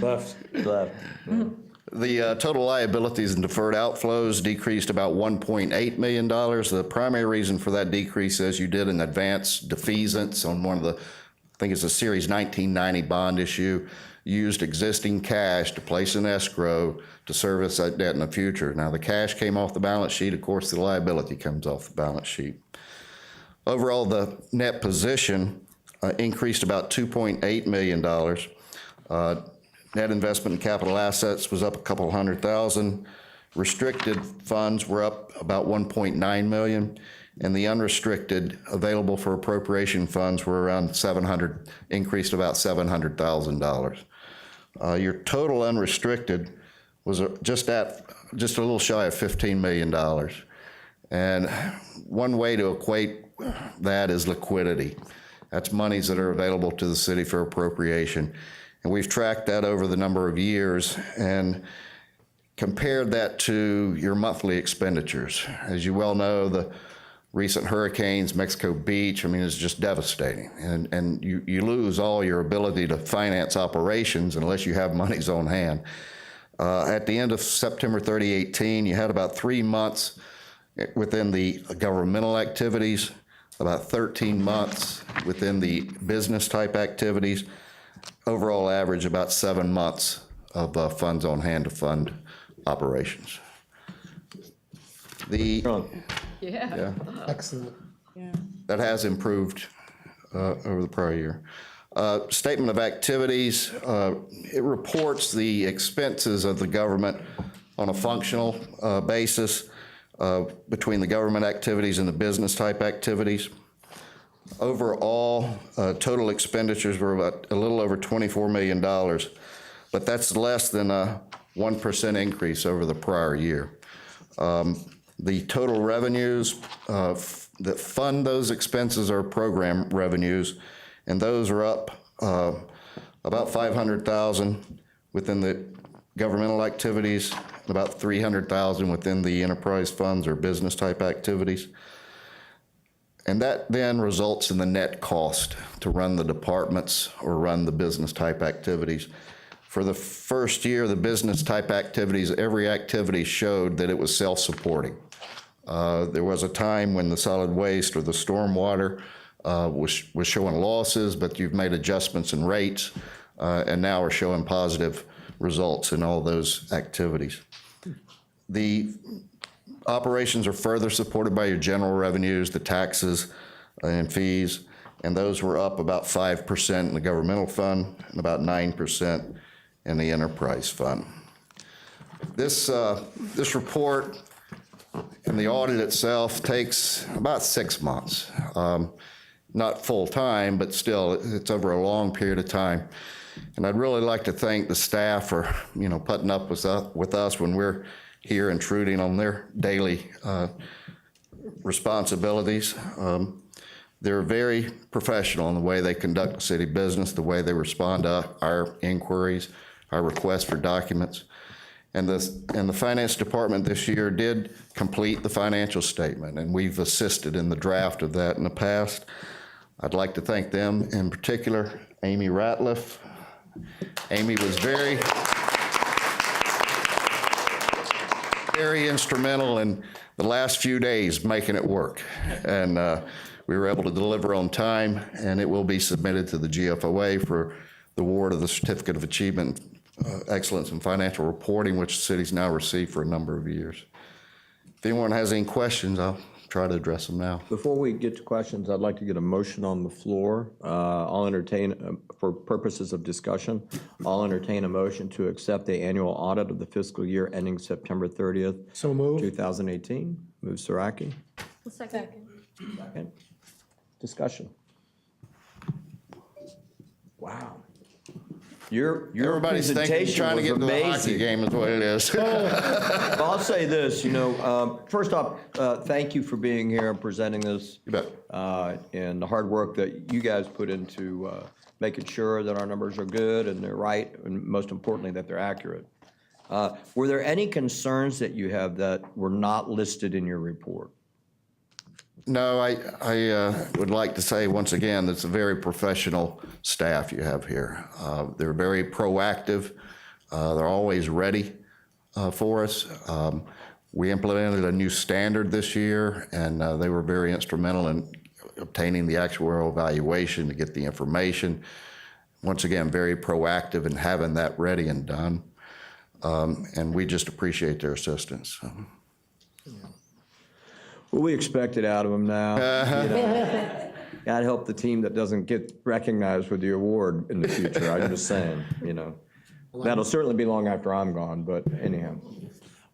Left. The total liabilities and deferred outflows decreased about $1.8 million. The primary reason for that decrease is you did an advance defeasance on one of the, I think it's a Series 1990 bond issue, used existing cash to place in escrow to service that debt in the future. Now, the cash came off the balance sheet. Of course, the liability comes off the balance sheet. Overall, the net position increased about $2.8 million. Net investment in capital assets was up a couple $100,000. Restricted funds were up about $1.9 million, and the unrestricted available for appropriation funds were around increased about $700,000. Your total unrestricted was just a little shy of $15 million. And one way to equate that is liquidity. That's monies that are available to the city for appropriation. And we've tracked that over the number of years and compared that to your monthly expenditures. As you well know, the recent hurricanes, Mexico Beach, I mean, it's just devastating. And you lose all your ability to finance operations unless you have monies on hand. At the end of September 30, 2018, you had about 3 months within the governmental activities, about 13 months within the business type activities. Overall average about 7 months of funds on hand to fund operations. Yeah. Excellent. That has improved over the prior year. Statement of activities, it reports the expenses of the government on a functional basis between the government activities and the business type activities. Overall, total expenditures were about a little over $24 million, but that's less than a 1% increase over the prior year. The total revenues that fund those expenses are program revenues, and those are up about $500,000 within the governmental activities, about $300,000 within the enterprise funds or business type activities. And that then results in the net cost to run the departments or run the business type activities. For the first year, the business type activities, every activity showed that it was self-supporting. There was a time when the solid waste or the stormwater was showing losses, but you've made adjustments in rates, and now we're showing positive results in all those activities. The operations are further supported by your general revenues, the taxes and fees, and those were up about 5% in the governmental fund and about 9% in the enterprise fund. This report and the audit itself takes about 6 months. not full-time, but still, it's over a long period of time. And I'd really like to thank the staff for, putting up with us when we're here intruding on their daily responsibilities. They're very professional in the way they conduct city business, the way they respond to our inquiries, our requests for documents. And the finance department this year did complete the financial statement, and we've assisted in the draft of that in the past. I'd like to thank them, in particular, Amy Ratliff. Amy was very instrumental in the last few days making it work. And we were able to deliver on time, and it will be submitted to the GFOA for the award of the Certificate of Achievement, Excellence in Financial Reporting, which the city's now received for a number of years. If anyone has any questions, I'll try to address them now. Before we get to questions, I'd like to get a motion on the floor. I'll entertain, for purposes of discussion, I'll entertain a motion to accept the annual audit of the fiscal year ending September 30th, So moved. 2018. Move Saraki. Second. Second. Discussion. Wow. Your Everybody's thinking, presentation trying to was get to the hockey amazing. game is what it is. Well, I'll say this, first off, thank you for being here and presenting this. You bet. And the hard work that you guys put into making sure that our numbers are good and they're right, and most importantly, that they're accurate. Were there any concerns that you have that were not listed in your report? No, I would like to say once again, that's a very professional staff you have here. They're very proactive. They're always ready for us. We implemented a new standard this year, and they were very instrumental in obtaining the actuarial evaluation to get the information. Once again, very proactive in having that ready and done. And we just appreciate their assistance. Well, we expect it out of them now. God help the team that doesn't get recognized with the award in the future. I'm just saying, That'll certainly be long after I'm gone, but anyhow.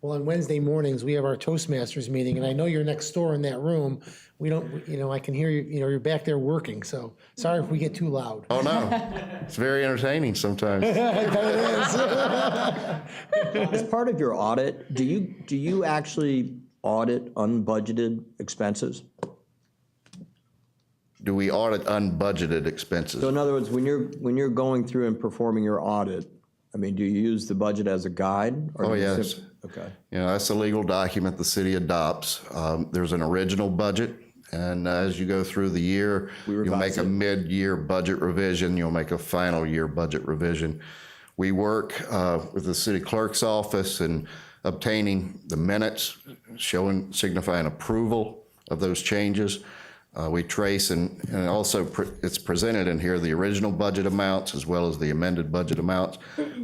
Well, on Wednesday mornings, we have our Toastmasters meeting, and I know you're next door in that room. We don't, I can hear you, you're back there working, so sorry if we get too loud. Oh, no. It's very entertaining sometimes. As part of your audit, do you actually audit unbudgeted expenses? Do we audit unbudgeted expenses? So in other words, when you're going through and performing your audit, do you use the budget as a guide? Oh, yes. Okay. That's a legal document the city adopts. There's an original budget, and as you go through the year, you'll make a mid-year budget revision, you'll make a final year budget revision. We work with the city clerk's office in obtaining the minutes, signifying approval of those changes. We trace and also it's presented in here, the original budget amounts as well as the amended budget amounts.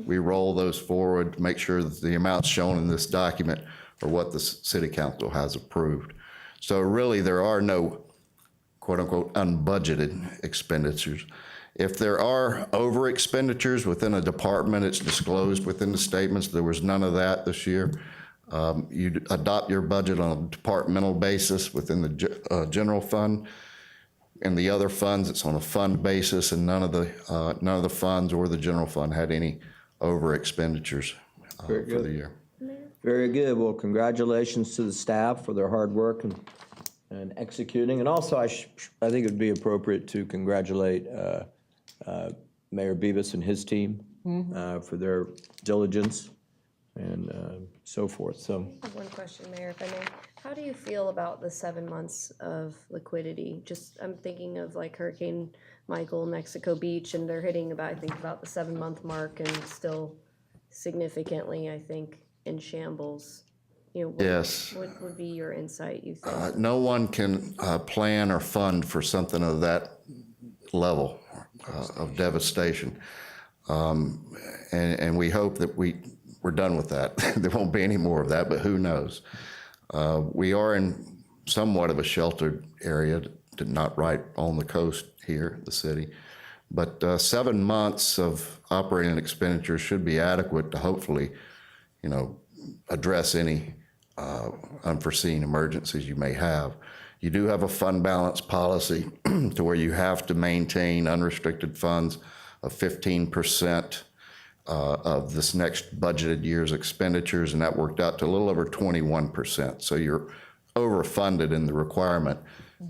We roll those forward to make sure that the amounts shown in this document are what the city council has approved. So really there are no quote unquote unbudgeted expenditures. If there are over expenditures within a department, it's disclosed within the statements. There was none of that this year. You adopt your budget on a departmental basis within the general fund. And the other funds, it's on a fund basis, and none of the funds or the general fund had any over expenditures for the year. Very good. Well, congratulations to the staff for their hard work and executing. And also, I think it would be appropriate to congratulate Mayor Beavis and his team for their diligence and so forth. So, I have one question, Mayor, if I may. How do you feel about the 7 months of liquidity? I'm thinking of like Hurricane Michael, Mexico Beach, and they're hitting about the 7-month mark and still significantly, I think, in shambles. Yes. What would be your insight, you think? No one can plan or fund for something of that level of devastation. And we hope that we're done with that. There won't be any more of that, but who knows? We are in somewhat of a sheltered area, not right on the coast here, the city. But 7 months of operating expenditures should be adequate to hopefully, address any unforeseen emergencies you may have. You do have a fund balance policy to where you have to maintain unrestricted funds of 15% of this next budgeted year's expenditures, and that worked out to a little over 21%. So you're overfunded in the requirement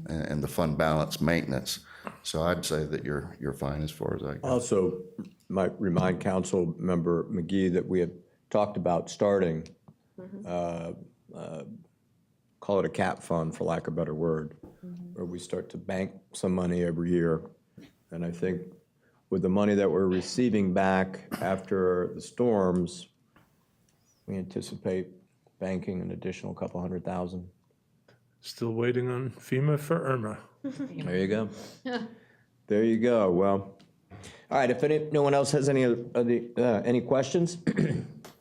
and the fund balance maintenance. So I'd say that you're fine as far as I go. Also, might remind Council Member McGee that we had talked about starting, call it a cap fund, for lack of a better word, where we start to bank some money every year. And I think with the money that we're receiving back after the storms, we anticipate banking an additional couple $100,000. Still waiting on FEMA for Irma. There you go. There you go. Well, all right, if no one else has any questions?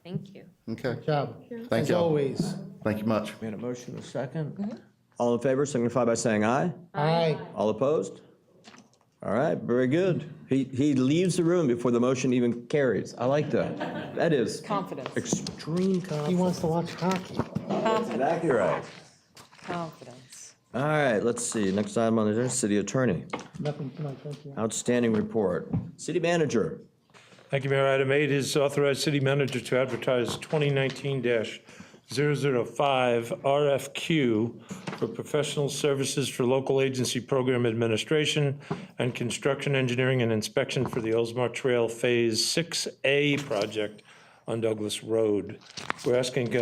Thank you. Okay. Good job. Thank As you. always. Thank you much. We had a motion and a second. All in favor, signify by saying aye. Aye. All opposed? All right, very good. He leaves the room before the motion even carries. I like that. That is Confidence. extreme confidence. He wants to watch hockey. Exactly right. Confidence. All right, let's see. Next item on the agenda, city attorney. Nothing tonight, thank you. Outstanding report. City manager. Thank you, Mayor. Item 8 is authorize city manager to advertise 2019-005 RFQ for professional services for local agency program administration and construction engineering and inspection for the Oldsmar Trail Phase 6A project on Douglas Road. We're asking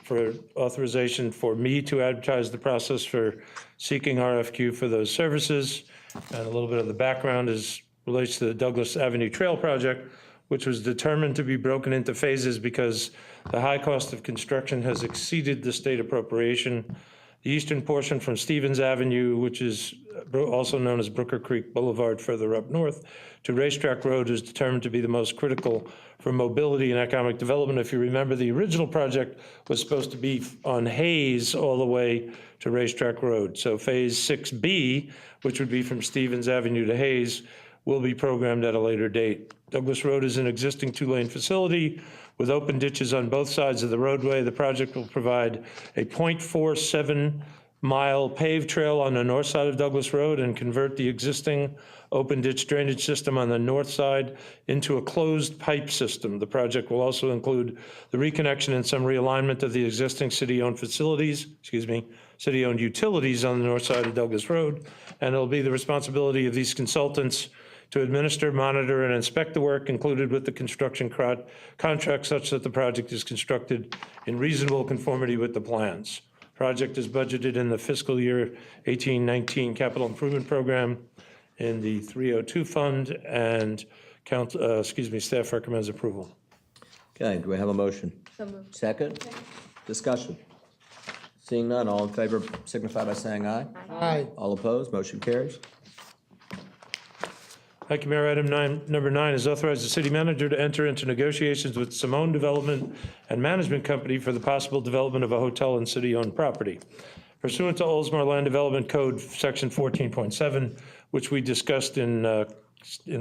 for authorization for me to advertise the process for seeking RFQ for those services. And a little bit of the background relates to the Douglas Avenue Trail project, which was determined to be broken into phases because the high cost of construction has exceeded the state appropriation. The eastern portion from Stevens Avenue, which is also known as Brooker Creek Boulevard further up north, to Racetrack Road is determined to be the most critical for mobility and economic development. If you remember, the original project was supposed to be on Hayes all the way to Racetrack Road. So Phase 6B, which would be from Stevens Avenue to Hayes, will be programmed at a later date. Douglas Road is an existing two-lane facility with open ditches on both sides of the roadway. The project will provide a 0.47-mile paved trail on the north side of Douglas Road and convert the existing open ditch drainage system on the north side into a closed pipe system. The project will also include the reconnection and some realignment of the existing city-owned city-owned utilities on the north side of Douglas Road, and it'll be the responsibility of these consultants to administer, monitor, and inspect the work included with the construction contract such that the project is constructed in reasonable conformity with the plans. Project is budgeted in the fiscal year 18-19 capital improvement program in the 302 fund, and staff recommends approval. Okay, do we have a motion? So moved. Second? Discussion. Seeing none, all in favor signify by saying aye. Aye. All opposed, motion carries. Thank you, Mayor. Item number 9 is authorize the city manager to enter into negotiations with Simone Development and Management Company for the possible development of a hotel on city-owned property. Pursuant to Oldsmar Land Development Code, Section 14.7, which we discussed in the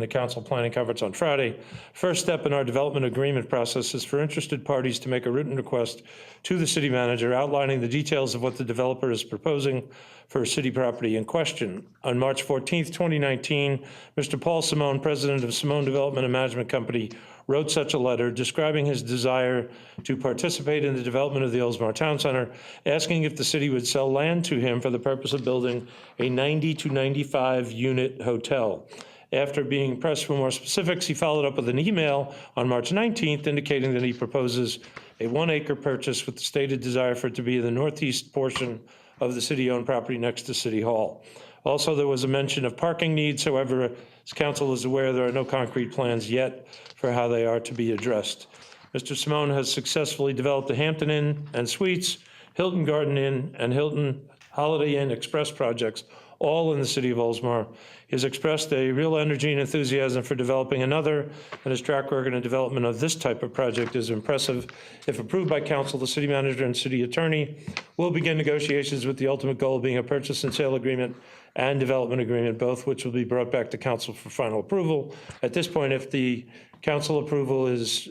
council planning conference on Friday, first step in our development agreement process is for interested parties to make a written request to the city manager outlining the details of what the developer is proposing for city property in question. On March 14th, 2019, Mr. Paul Simone, president of Simone Development and Management Company, wrote such a letter describing his desire to participate in the development of the Oldsmar Town Center, asking if the city would sell land to him for the purpose of building a 90 to 95 unit hotel. After being pressed for more specifics, he followed up with an email on March 19th indicating that he proposes a 1-acre purchase with the stated desire for it to be in the northeast portion of the city-owned property next to City Hall. Also, there was a mention of parking needs. However, as council is aware, there are no concrete plans yet for how they are to be addressed. Mr. Simone has successfully developed the Hampton Inn and Suites, Hilton Garden Inn, and Hilton Holiday Inn Express projects, all in the city of Oldsmar. He has expressed a real energy and enthusiasm for developing another, and his track record in development of this type of project is impressive. If approved by council, the city manager and city attorney will begin negotiations with the ultimate goal being a purchase and sale agreement and development agreement, both which will be brought back to council for final approval. At this point, if the council approval is,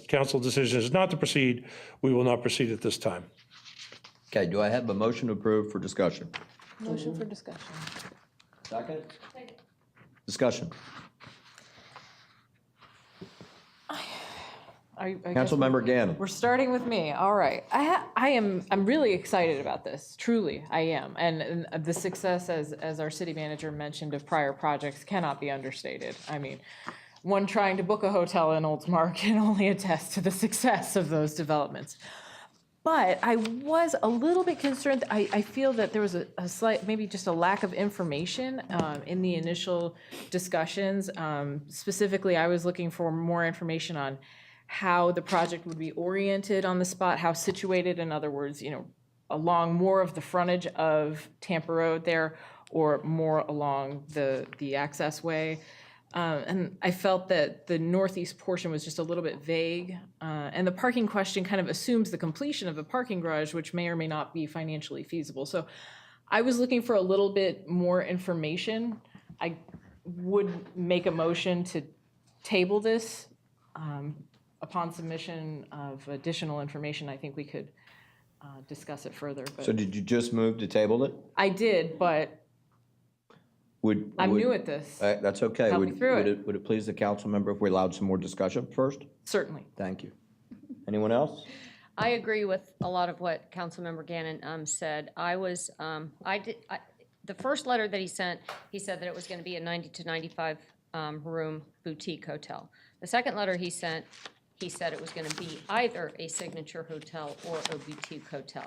council decision is not to proceed, we will not proceed at this time. Okay, do I have a motion to approve for discussion? Motion for discussion. Second? Discussion. I guess Councilmember Gannon. we're starting with me. All right. I'm really excited about this. Truly, I am. And the success, as our city manager mentioned, of prior projects cannot be understated. I mean, one trying to book a hotel in Oldsmar can only attest to the success of those developments. But I was a little bit concerned. I feel that there was a slight, maybe just a lack of information in the initial discussions. Specifically, I was looking for more information on how the project would be oriented on the spot, how situated, in other words, along more of the frontage of Tampa Road there, or more along the access way. And I felt that the northeast portion was just a little bit vague. And the parking question kind of assumes the completion of a parking garage, which may or may not be financially feasible. So I was looking for a little bit more information. I would make a motion to table this. Upon submission of additional information, I think we could discuss it further. But So did you just move to table it? I did, but I'm new at this. That's okay. Help me through it. Would it please the council member if we allowed some more discussion first? Certainly. Thank you. Anyone else? I agree with a lot of what Councilmember Gannon said. The first letter that he sent, he said that it was going to be a 90 to 95 room boutique hotel. The second letter he sent, he said it was going to be either a signature hotel or a boutique hotel.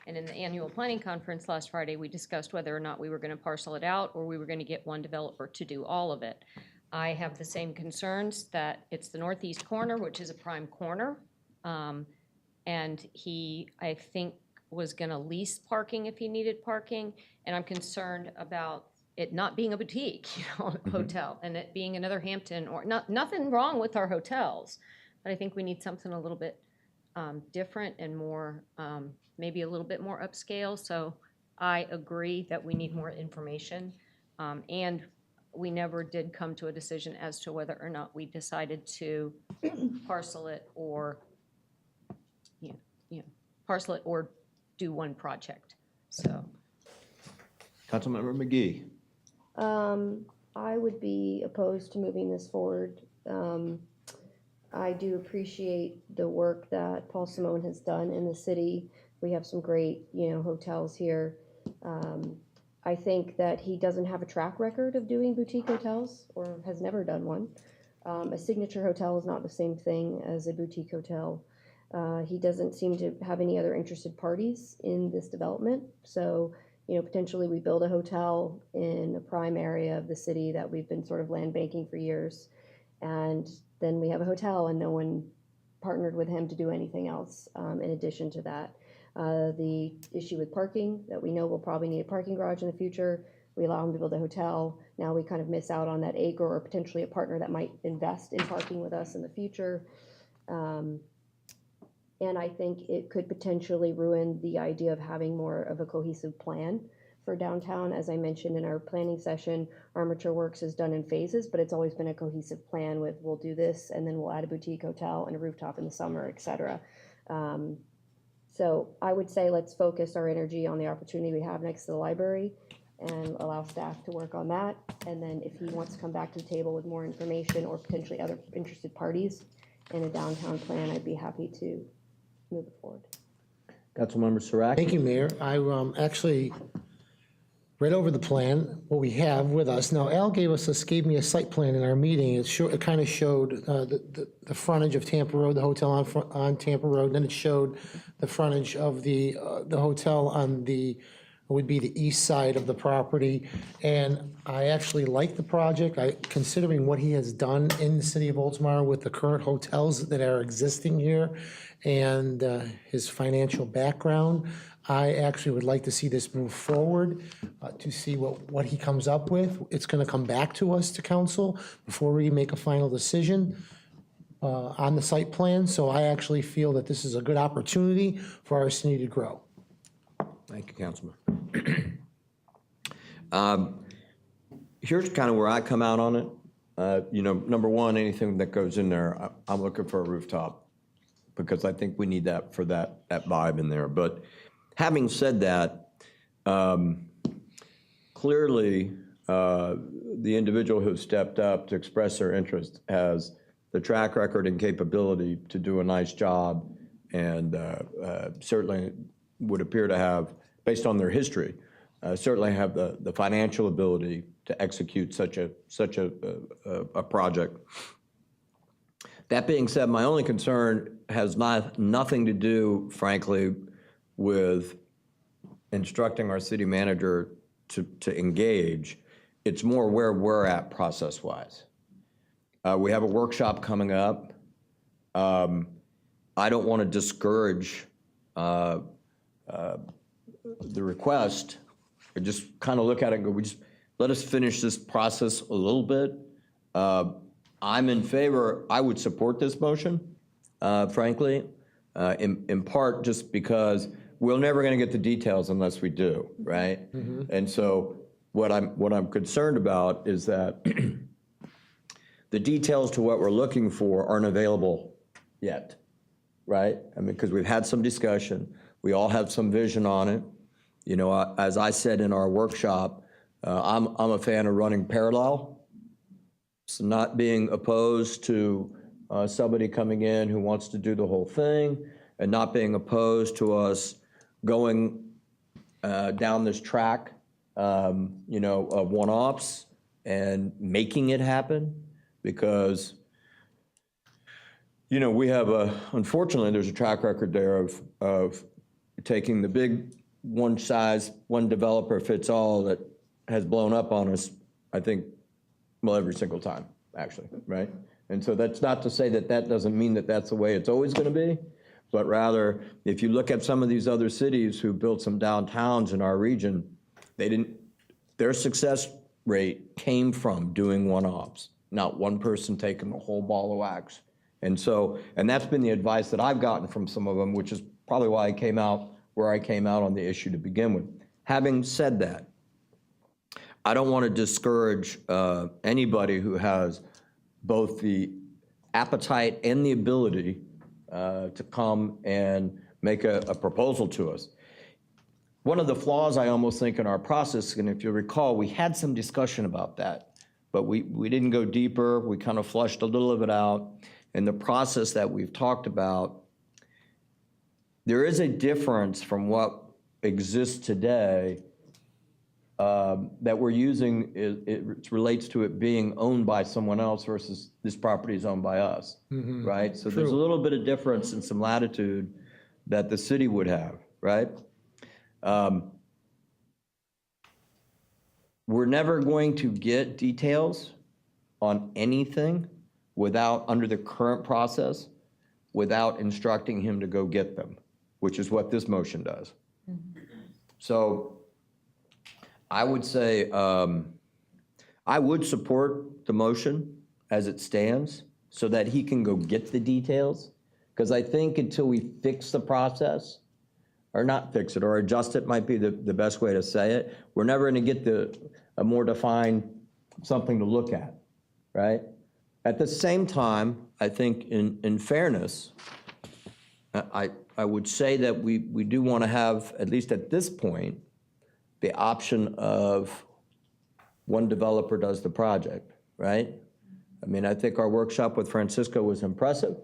And in the annual planning conference last Friday, we discussed whether or not we were going to parcel it out or we were going to get one developer to do all of it. I have the same concerns that it's the northeast corner, which is a prime corner. And he, I think, was going to lease parking if he needed parking. And I'm concerned about it not being a boutique, hotel, and it being another Hampton, or nothing wrong with our hotels. But I think we need something a little bit different and more, maybe a little bit more upscale. So I agree that we need more information. And we never did come to a decision as to whether or not we decided to parcel it or, parcel it or do one project. So. Councilmember McGee. I would be opposed to moving this forward. I do appreciate the work that Paul Simone has done in the city. We have some great, hotels here. I think that he doesn't have a track record of doing boutique hotels or has never done one. A signature hotel is not the same thing as a boutique hotel. He doesn't seem to have any other interested parties in this development. So, potentially we build a hotel in a prime area of the city that we've been sort of land banking for years. And then we have a hotel and no one partnered with him to do anything else in addition to that. The issue with parking, that we know we'll probably need a parking garage in the future. We allow him to build a hotel. Now we kind of miss out on that acre or potentially a partner that might invest in parking with us in the future. And I think it could potentially ruin the idea of having more of a cohesive plan for downtown. As I mentioned in our planning session, Armature Works is done in phases, but it's always been a cohesive plan with we'll do this and then we'll add a boutique hotel and a rooftop in the summer, et cetera. So I would say let's focus our energy on the opportunity we have next to the library and allow staff to work on that. And then if he wants to come back to the table with more information or potentially other interested parties in a downtown plan, I'd be happy to move it forward. Councilmember Saraki. Thank you, Mayor. I actually read over the plan, what we have with us. Now, Al gave me a site plan in our meeting. It kind of showed the frontage of Tampa Road, the hotel on Tampa Road. Then it showed the frontage of the hotel on would be the east side of the property. And I actually like the project. Considering what he has done in the city of Oldsmar with the current hotels that are existing here and his financial background, I actually would like to see this move forward to see what he comes up with. It's going to come back to us, to council, before we make a final decision on the site plan. So I actually feel that this is a good opportunity for our city to grow. Thank you, Councilman. Here's kind of where I come out on it. Number one, anything that goes in there, I'm looking for a rooftop because I think we need that for that vibe in there. But having said that, clearly, the individual who stepped up to express their interest has the track record and capability to do a nice job, and certainly would appear to have, based on their history, certainly have the financial ability to execute such a project. That being said, my only concern has nothing to do, frankly, with instructing our city manager to engage. It's more where we're at process-wise. We have a workshop coming up. I don't want to discourage the request. I just kind of look at it and go, let us finish this process a little bit. I'm in favor, I would support this motion, frankly, in part just because we're never going to get the details unless we do, right? And so what I'm concerned about is that the details to what we're looking for aren't available yet, right? I mean, because we've had some discussion, we all have some vision on it. You know, as I said in our workshop, I'm a fan of running parallel, so not being opposed to somebody coming in who wants to do the whole thing, and not being opposed to us going down this track, you know, of one-offs and making it happen, because, you know, we have unfortunately, there's a track record there of taking the big one size, one developer fits all that has blown up on us, I think, well, every single time, actually, right? And so that's not to say that that doesn't mean that that's the way it's always going to be, but rather, if you look at some of these other cities who built some downtowns in our region, their success rate came from doing one-offs, not one person taking the whole ball of wax. And so, and that's been the advice that I've gotten from some of them, which is probably why I came out where I came out on the issue to begin with. Having said that, I don't want to discourage anybody who has both the appetite and the ability to come and make a proposal to us. One of the flaws I almost think in our process, and if you recall, we had some discussion about that, but we didn't go deeper. We kind of flushed a little of it out. And the process that we've talked about, there is a difference from what exists today that we're using. It relates to it being owned by someone else versus this property is owned by us, right? So there's a little bit of difference in some latitude that the city would have, right? We're never going to get details on anything under the current process, without instructing him to go get them, which is what this motion does. So I would say I would support the motion as it stands so that he can go get the details, because I think until we fix the process, or not fix it, or adjust it might be the best way to say it, we're never going to get a more defined something to look at, right? At the same time, I think in fairness, I would say that we do want to have, at least at this point, the option of one developer does the project, right? I mean, I think our workshop with Francisco was impressive,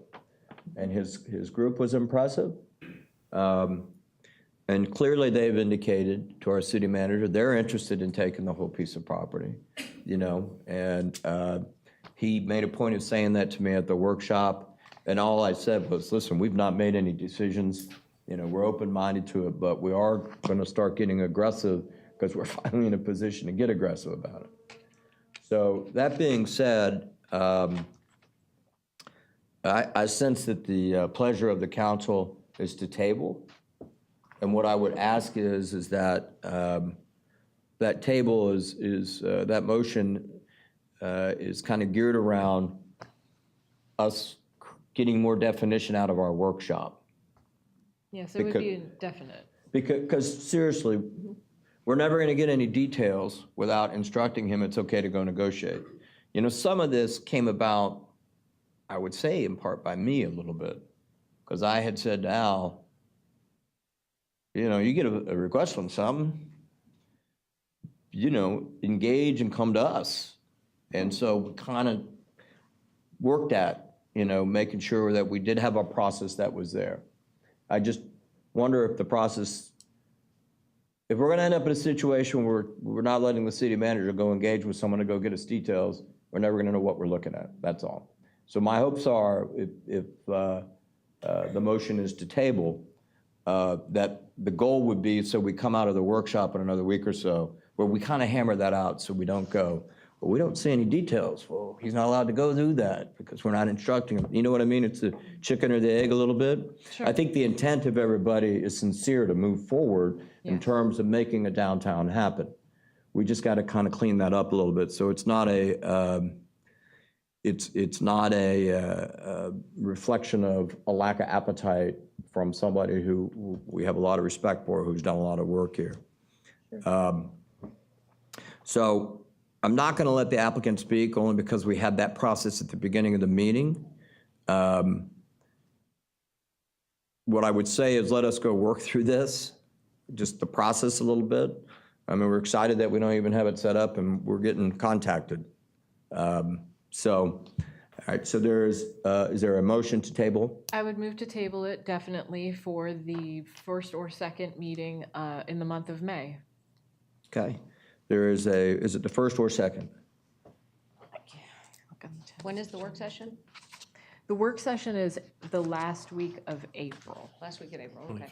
and his group was impressive. And clearly they've indicated to our city manager, they're interested in taking the whole piece of property, you know, and he made a point of saying that to me at the workshop, and all I said was, listen, we've not made any decisions, you know, we're open-minded to it, but we are going to start getting aggressive because we're finally in a position to get aggressive about it. So that being said, I sense that the pleasure of the council is to table, and what I would ask is that that table that motion is kind of geared around us getting more definition out of our workshop. Yes, it would be indefinite. Because seriously, we're never going to get any details without instructing him it's okay to go negotiate. You know, some of this came about, I would say, in part by me a little bit, because I had said to Al, you know, you get a request on something, engage and come to us. And so we kind of worked at, making sure that we did have a process that was there. I just wonder if the process, if we're gonna end up in a situation where we're not letting the city manager go engage with someone to go get us details, we're never gonna know what we're looking at, that's all. So my hopes are, if the motion is to table, that the goal would be, so we come out of the workshop in another week or so, where we kind of hammer that out so we don't go, well, we don't see any details. Well, he's not allowed to go do that because we're not instructing him. You know what I mean? It's the chicken or the egg a little bit. Sure. I think the intent of everybody is sincere to move forward in terms of making a downtown happen. We just got to kind of clean that up a little bit. So it's not a, it's not a reflection of a lack of appetite from somebody who we have a lot of respect for, who's done a lot of work here. So I'm not going to let the applicant speak, only because we had that process at the beginning of the meeting. What I would say is let us go work through this, just the process a little bit. I mean, we're excited that we don't even have it set up and we're getting contacted. All right, so is there a motion to table? I would move to table it definitely for the first or second meeting in the month of May. Okay. Is it the first or second? When is the work session? The work session is the last week of April. Last week of April, okay.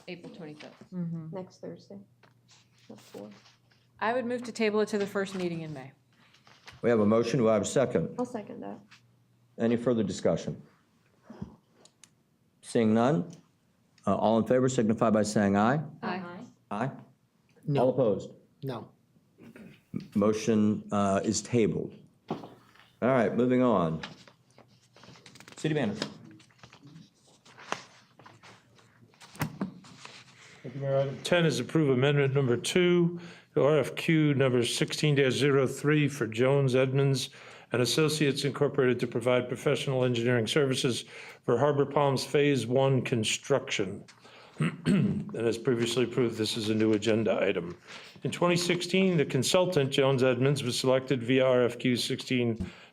April 25th. Next Thursday. That's 4. I would move to table it to the first meeting in May. We have a motion. Do I have a second? I'll second that. Any further discussion? Seeing none, all in favor signify by saying aye. Aye. Aye? All opposed? No. Motion is tabled. All right, moving on. City manager. Thank you, Mayor. Item 10 is approve amendment number 2 to RFQ number 16-03 for Jones Edmonds and Associates Incorporated to provide professional engineering services for Harbor Palms Phase 1 construction. And as previously approved, this is a new agenda item. In 2016, the consultant, Jones Edmonds, was selected via RFQ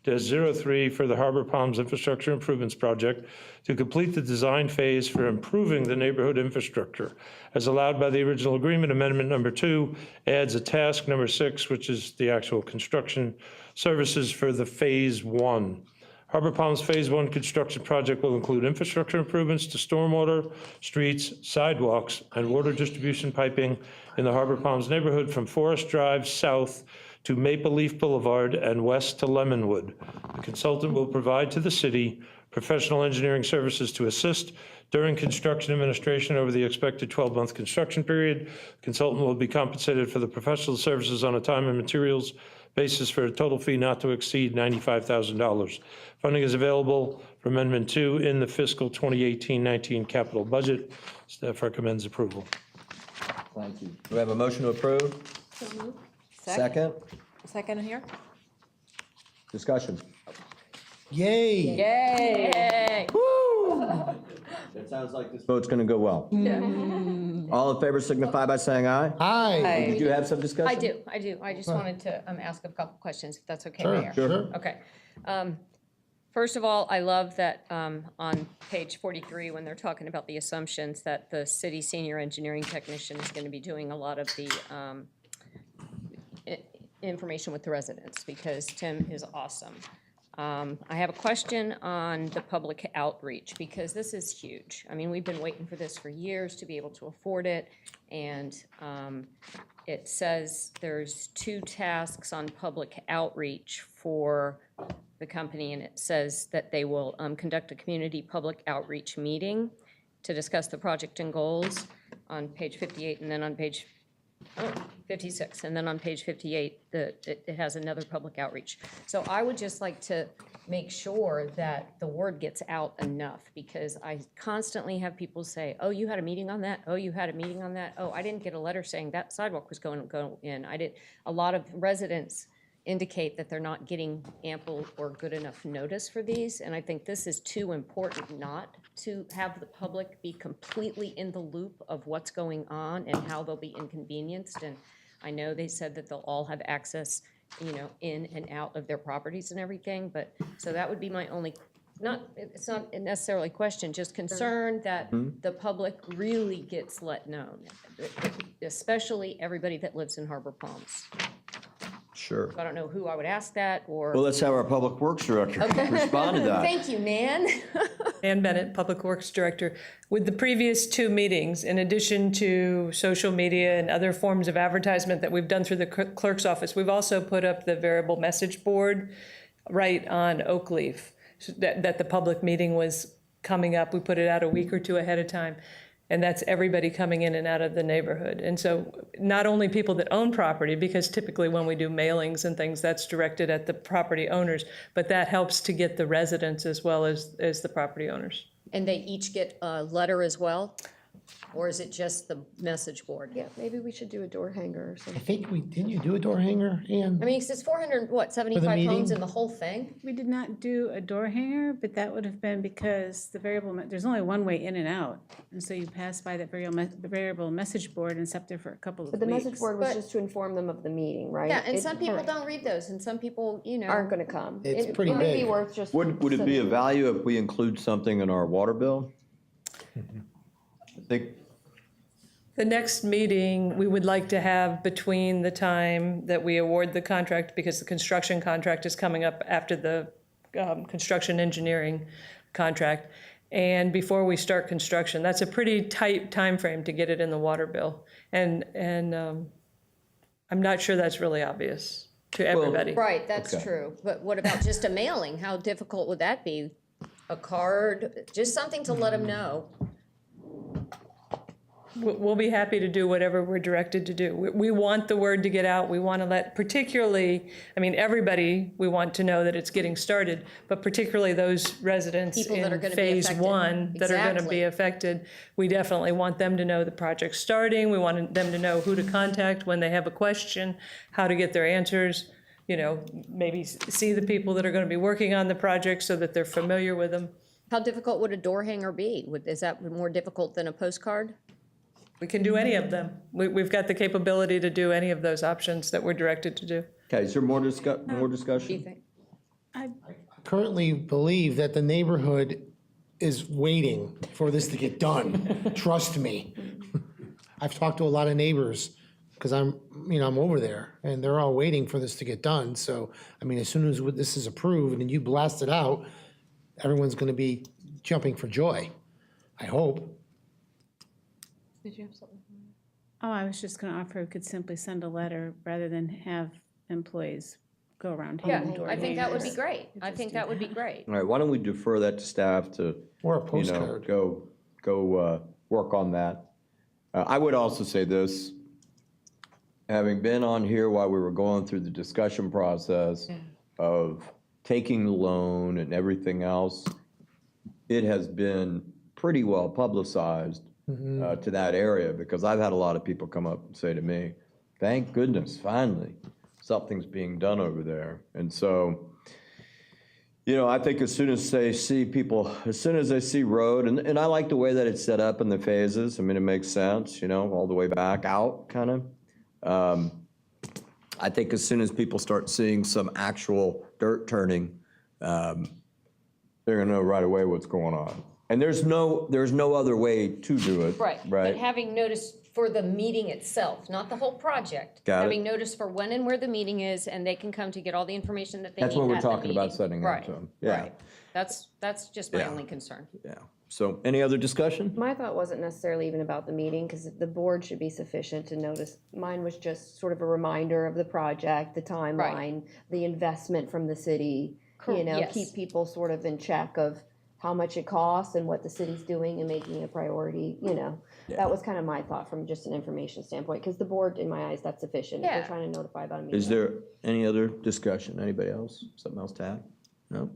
16-03 for the Harbor Palms Infrastructure Improvements Project to complete the design phase for improving the neighborhood infrastructure. As allowed by the original agreement, amendment number 2 adds a task number 6, which is the actual construction services for the Phase 1. Harbor Palms Phase 1 construction project will include infrastructure improvements to stormwater, streets, sidewalks, and water distribution piping in the Harbor Palms neighborhood from Forest Drive south to Maple Leaf Boulevard and west to Lemonwood. The consultant will provide to the city professional engineering services to assist during construction administration over the expected 12-month construction period. The consultant will be compensated for the professional services on a time and materials basis for a total fee not to exceed $95,000. Funding is available for Amendment 2 in the fiscal 2018-19 capital budget. Staff recommends approval. Thank you. Do we have a motion to approve? Second? Second here? Discussion. Yay. Yay! It sounds like this vote's going to go well. All in favor signify by saying aye. Aye. Did you have some discussion? I do. I just wanted to ask a couple questions, if that's okay, Sure, Mayor. sure. Okay. First of all, I love that on page 43, when they're talking about the assumptions, that the city senior engineering technician is going to be doing a lot of the information with the residents, because Tim is awesome. I have a question on the public outreach, because this is huge. I mean, we've been waiting for this for years to be able to afford it, and it says there's 2 tasks on public outreach for the company, and it says that they will conduct a community public outreach meeting to discuss the project and goals on page 58, and then on page 56, and then on page 58, it has another public outreach. So I would just like to make sure that the word gets out enough, because I constantly have people say, oh, you had a meeting on that? Oh, you had a meeting on that? Oh, I didn't get a letter saying that sidewalk was going in. A lot of residents indicate that they're not getting ample or good enough notice for these, and I think this is too important not to have the public be completely in the loop of what's going on and how they'll be inconvenienced. And I know they said that they'll all have access, in and out of their properties and everything, but, so that would be my only, it's not necessarily question, just concern that the public really gets let known, especially everybody that lives in Harbor Palms. Sure. So I don't know who I would ask that, or. Well, let's have our Public Works Director respond to that. Thank you, Nan. Ann Bennett, Public Works Director. With the previous two meetings, in addition to social media and other forms of advertisement that we've done through the clerk's office, we've also put up the variable message board right on Oakleaf, so that the public meeting was coming up. We put it out a week or two ahead of time. And that's everybody coming in and out of the neighborhood. And so not only people that own property, because typically when we do mailings and things, that's directed at the property owners, but that helps to get the residents as well as the property owners. And they each get a letter as well? Or is it just the message board? Yeah, maybe we should do a door hanger or I something. think didn't you do a door hanger, Ann? I mean, it's 75 meeting? homes in the whole thing? We did not do a door hanger, but that would have been because there's only one way in and out. And so you pass by that variable message board and it's up there for a couple of But the weeks. message board was But- just to inform them of the meeting, right? Yeah, and It- some people don't read those, and some people, aren't gonna come. It's It- pretty It may be big. worth just. Would it be of value if we include something in our water bill? I think, The next meeting, we would like to have between the time that we award the contract, because the construction contract is coming up after the construction engineering contract, and before we start construction. That's a pretty tight time frame to get it in the water bill. And I'm not sure that's really obvious to everybody. Right, that's Okay. true. But what about just a mailing? How difficult would that be? A card, just something to let them know. We'll be happy to do whatever we're directed to do. We want the word to get out. We want to let, particularly, I mean, everybody, we want to know that it's getting started, but particularly those residents People that are in gonna be phase affected. one that are going to Exactly. be affected. We definitely want them to know the project's starting. We want them to know who to contact when they have a question, how to get their answers, maybe see the people that are going to be working on the project so that they're familiar with them. How difficult would a door hanger be? Is that more difficult than a postcard? We can do any of them. We've got the capability to do any of those options that we're directed to do. okay, is there more What do you discussion? think? Currently believe that the neighborhood is waiting for this to get done. Trust me. I've talked to a lot of neighbors because I'm over there and they're all waiting for this to get done. So, I mean, as soon as this is approved and you blast it out, everyone's going to be jumping for joy. I hope. Did you have something? Oh, I was just gonna offer, we could simply send a letter rather than have employees go around Yeah, handing door I think that would be hangers. great. I think that would be great. All right, why don't we defer that to staff to, Or a postcard. go work on that. I would also say this, having been on here while we were going through the discussion process of taking the loan and everything else, it has been pretty well publicized to that area, because I've had a lot of people come up and say to me, thank goodness, finally, something's being done over there. And so, I think as soon as they see road, and I like the way that it's set up in the phases. I mean, it makes sense, all the way back out, kind of. I think as soon as people start seeing some actual dirt turning, they're gonna know right away what's going on. And there's no other way to do it. Right, but having notice for the meeting itself, not the whole project. Got it. Having notice for when and where the meeting is, and they can come to get all the information that they need at That's the what we're meeting. talking about setting up Right, to. Yeah, right. That's just my Yeah. only concern. yeah. So any other discussion? My thought wasn't necessarily even about the meeting, because the board should be sufficient to notice. Mine was just sort of a reminder of the project, the timeline, the investment from the city. Yes. Keep people sort of in check of how much it costs and what the city's doing and making it a priority, That was kind of my thought from just an information standpoint, because the board, in my eyes, that's sufficient. If Yeah. they're trying to notify about a meeting. Is there any other discussion? Anybody else? Something else to add? No?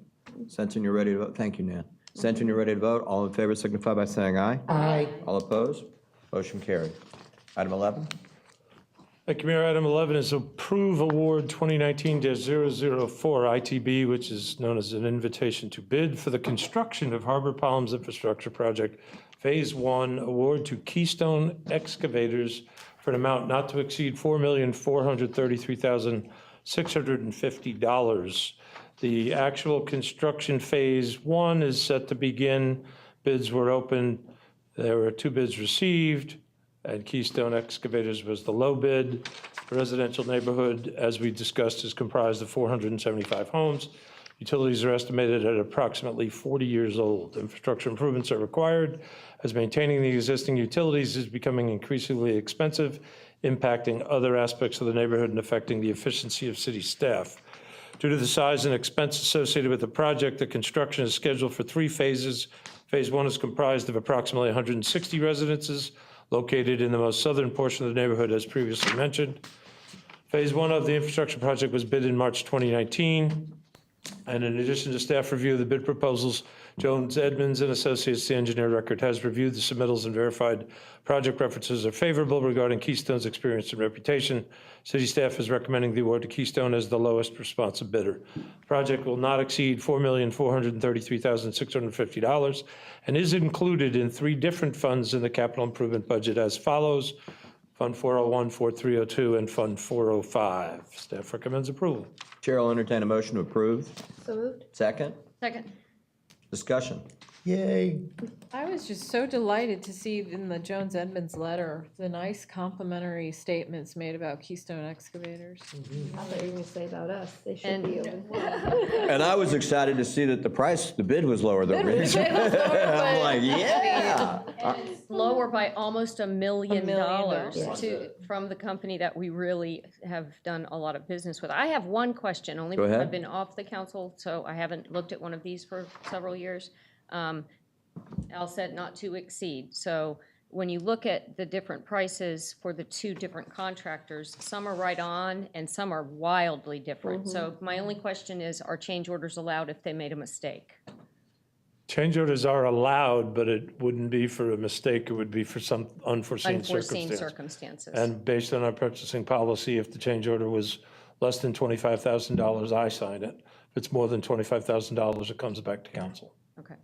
Senton, you're ready to vote? Thank you, Nan. Senton, you're ready to vote? All in favor signify by saying aye. Aye. All opposed? Motion carried. Item 11? Thank you, Mayor. Item 11 is approve award 2019-004 ITB, which is known as an invitation to bid for the construction of Harbor Palms Infrastructure Project Phase 1, award to Keystone Excavators for an amount not to exceed $4,433,650. The actual construction phase 1 is set to begin. Bids were open. There were 2 bids received, and Keystone Excavators was the low bid. The residential neighborhood, as we discussed, is comprised of 475 homes. Utilities are estimated at approximately 40 years old. Infrastructure improvements are required, as maintaining the existing utilities is becoming increasingly expensive, impacting other aspects of the neighborhood and affecting the efficiency of city staff. Due to the size and expense associated with the project, the construction is scheduled for 3 phases. Phase 1 is comprised of approximately 160 residences located in the most southern portion of the neighborhood, as previously mentioned. Phase 1 of the infrastructure project was bid in March 2019. And in addition to staff review of the bid proposals, Jones Edmonds and Associates, the engineer record, has reviewed the submittals and verified project references are favorable regarding Keystone's experience and reputation. City staff is recommending the award to Keystone as the lowest responsive bidder. The project will not exceed $4,433,650 and is included in 3 different funds in the capital improvement budget as follows: Fund 401, 4302, and Fund 405. Staff recommends approval. Chair will entertain a motion to approve. So moved. Second. Second. Discussion. Yay. I was just so delighted to see in the Jones Edmonds letter, the nice complimentary statements made about Keystone Excavators. I thought you were gonna say about us. They should And- be open. And I was excited to see that the bid was lower than Bid was lower, I'm but- like, yeah. And it's lower by almost $1 million dollars. from the company that we really have done a lot of business with. I have one question, only Go because ahead. I've been off the council, so I haven't looked at one of these for several years. Al said not to exceed, so when you look at the different prices for the 2 different contractors, some are right on and some are wildly different. So my only question is, are change orders allowed if they made a mistake? Change orders are allowed, but it wouldn't be for a mistake. It would be for some unforeseen Unforeseen circumstance. circumstances. And based on our purchasing policy, if the change order was less than $25,000, I sign it. If it's more than $25,000, it comes back to council. Okay.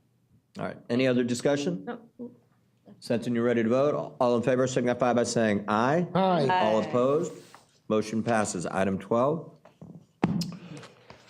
All right, any other discussion? No. Senton, you ready to vote? All in favor signify by saying aye. Aye. All opposed? Motion passes. Item 12.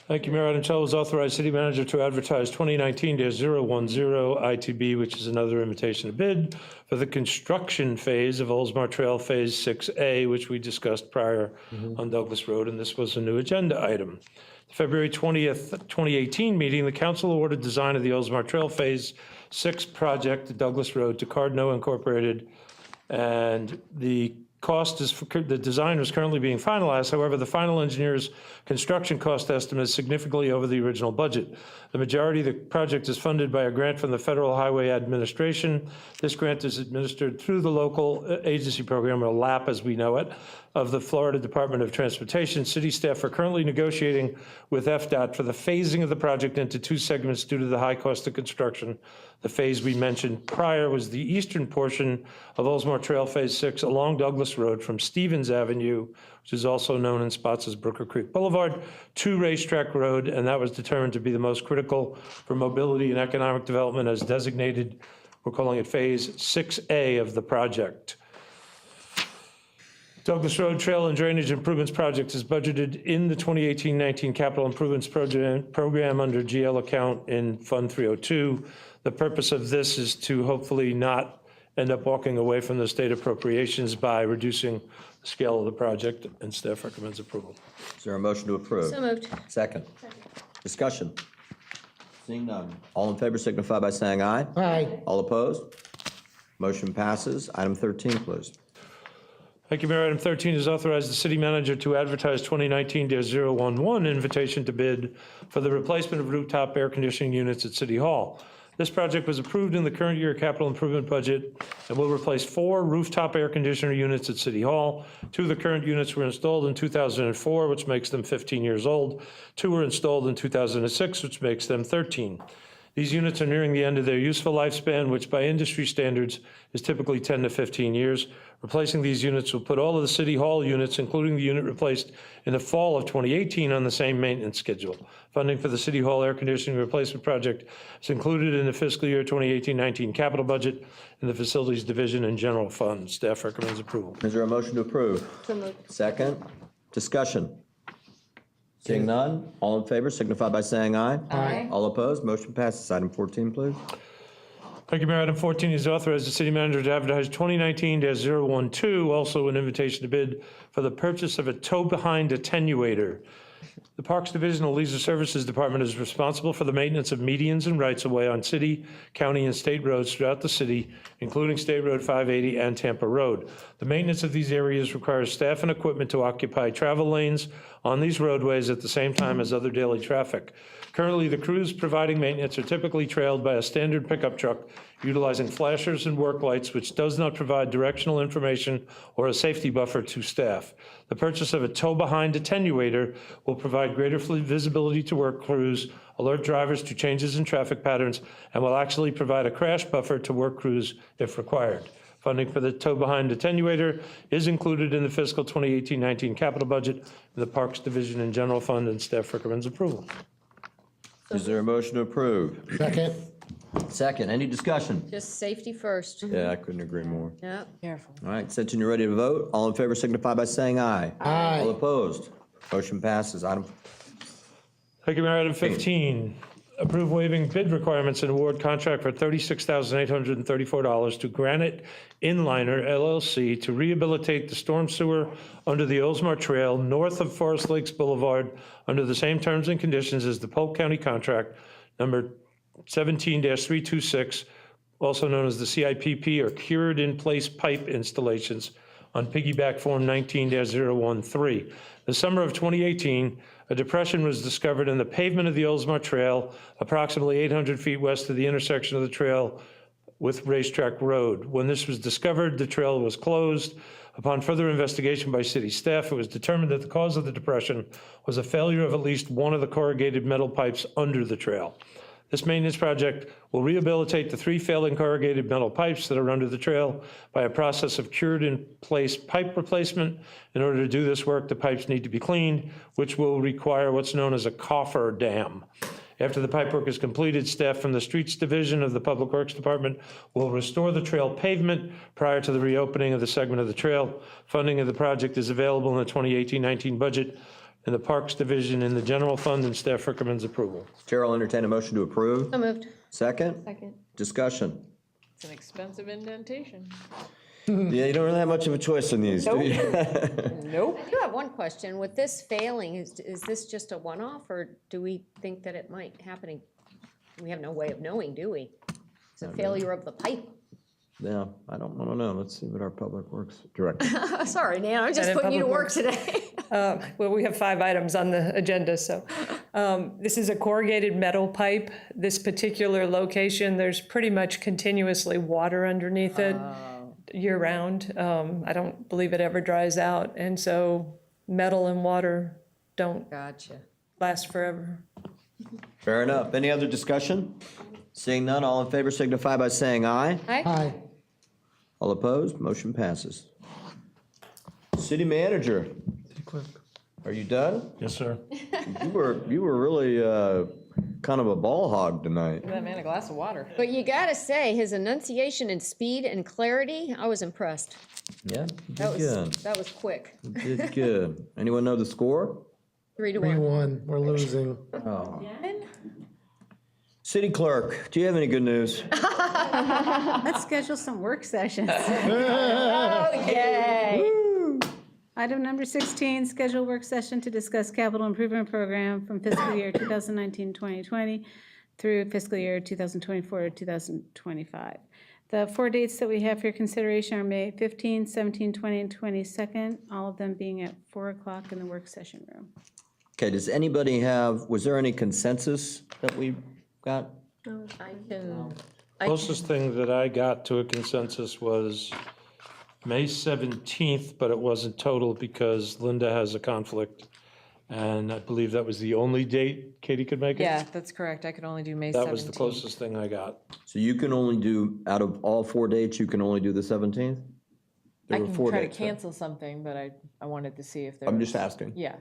Thank you, Mayor. Item 12 is authorize city manager to advertise 2019-010 ITB, which is another invitation to bid for the construction phase of Oldsmar Trail Phase 6A, which we discussed prior on Douglas Road, and this was a new agenda item. The February 20th, 2018 meeting, the council awarded design of the Oldsmar Trail Phase 6 project at Douglas Road to Cardno Incorporated, and the cost is, the design was currently being finalized. However, the final engineer's construction cost estimate is significantly over the original budget. The majority of the project is funded by a grant from the Federal Highway Administration. This grant is administered through the local agency program, or LAP as we know it, of the Florida Department of Transportation. City staff are currently negotiating with FDOT for the phasing of the project into 2 segments due to the high cost of construction. The phase we mentioned prior was the eastern portion of Oldsmar Trail Phase 6 along Douglas Road from Stevens Avenue, which is also known in spots as Brooker Creek Boulevard, to Racetrack Road, and that was determined to be the most critical for mobility and economic development as designated. We're calling it Phase 6A of the project. Douglas Road Trail and Drainage Improvements Project is budgeted in the 2018-19 Capital Improvements Program under GL account in Fund 302. The purpose of this is to hopefully not end up walking away from the state appropriations by reducing the scale of the project, and staff recommends approval. Is there a motion to approve? So moved. Second. Discussion. Seeing none. All in favor signify by saying aye. Aye. All opposed? Motion passes. Item 13, please. Thank you, Mayor. Item 13 is authorize the city manager to advertise 2019-011 invitation to bid for the replacement of rooftop air conditioning units at City Hall. This project was approved in the current year capital improvement budget and will replace 4 rooftop air conditioner units at City Hall. 2 of the current units were installed in 2004, which makes them 15 years old. 2 were installed in 2006, which makes them 13. These units are nearing the end of their useful lifespan, which by industry standards is typically 10 to 15 years. Replacing these units will put all of the City Hall units, including the unit replaced in the fall of 2018, on the same maintenance schedule. Funding for the City Hall air conditioning replacement project is included in the fiscal year 2018-19 capital budget in the Facilities Division and General Fund. Staff recommends approval. Is there a motion to approve? So moved. Second, discussion. Seeing none, all in favor signify by saying aye. Aye. All opposed, motion passes. Item 14, please. Thank you, Mayor. Item 14 is to authorize the city manager to advertise 2019-012, also an invitation to bid for the purchase of a tow-behind attenuator. The Parks Division of Leisure Services Department is responsible for the maintenance of medians and rights-of-way on city, county, and state roads throughout the city, including State Road 580 and Tampa Road. The maintenance of these areas requires staff and equipment to occupy travel lanes on these roadways at the same time as other daily traffic. Currently, the crews providing maintenance are typically trailed by a standard pickup truck utilizing flashers and work lights, which does not provide directional information or a safety buffer to staff. The purchase of a tow-behind attenuator will provide greater visibility to work crews, alert drivers to changes in traffic patterns, and will actually provide a crash buffer to work crews if required. Funding for the tow-behind attenuator is included in the fiscal 2018-19 capital budget in the Parks Division and General Fund, and staff recommends approval. Is there a motion to approve? Second. Second, any discussion? Just safety first. Yeah, I couldn't agree more. Yep. Careful. All right, since you're ready to vote, all in favor signify by saying aye. Aye. All opposed, motion passes. Item Thank you, Mayor. Item 15, approve waiving bid requirements and award contract for $36,834 to Granite Inliner LLC to rehabilitate the storm sewer under the Oldsmar Trail north of Forest Lakes Boulevard under the same terms and conditions as the Polk County contract number 17-326, also known as the CIPP, or Cured in Place Pipe Installations on piggyback form 19-013. The summer of 2018, a depression was discovered in the pavement of the Oldsmar Trail, approximately 800 feet west of the intersection of the trail with Racetrack Road. When this was discovered, the trail was closed. Upon further investigation by city staff, it was determined that the cause of the depression was a failure of at least one of the corrugated metal pipes under the trail. This maintenance project will rehabilitate the 3 failing corrugated metal pipes that are under the trail by a process of cured-in-place pipe replacement. In order to do this work, the pipes need to be cleaned, which will require what's known as a coffer dam. After the pipework is completed, staff from the Streets Division of the Public Works Department will restore the trail pavement prior to the reopening of the segment of the trail. Funding of the project is available in the 2018-19 budget in the Parks Division in the General Fund, and staff recommends approval. Chair will entertain a motion to approve. So moved. Second, Second. discussion. It's an expensive indentation. Yeah, you don't really have much of a choice in these, do you? Nope. I do have one question. With this failing, is this just a one-off, or do we think that it might happen? We have no way of knowing, do we? It's a failure of the pipe. Yeah, I don't know. Let's see what our Public Works Director. Sorry, Nan, I'm just And in putting you to Public work Works. today. Well, we have 5 items on the agenda, so. This is a corrugated metal pipe. This particular location, there's pretty much continuously water underneath it year-round. I don't believe it ever dries out, and so metal and water don't Gotcha. last forever. Fair enough. Any other discussion? Seeing none, all in favor signify by saying aye. Aye. All opposed, motion passes. City Manager, are you done? Yes, sir. You were really kind of a ball hog tonight. Give that man a glass of water. But you gotta say, his enunciation and speed and clarity, I was impressed. Yeah, you That did was, good. that was quick. You did good. Anyone know the score? 3-1. 3-1, we're losing. Oh. City Clerk, do you have any good news? Let's schedule some work sessions. Oh, yay. Item number 16, schedule work session to discuss capital improvement program from fiscal year 2019-2020 through fiscal year 2024-2025. The 4 dates that we have for your consideration are May 15, 17, 20, and 22nd, all of them being at 4 o'clock in the work session room. Okay, does anybody was there any consensus that we got? I can. Closest thing that I got to a consensus was May 17th, but it wasn't total because Linda has a conflict. And I believe that was the only date Katie could make it? Yeah, that's correct. I could only do May 17th. That was the closest thing I got. So you can only do, out of all 4 dates, you can only do the 17th? There I were can 4 try to dates, huh? cancel something, but I wanted to see if there I'm was. just asking. Yeah.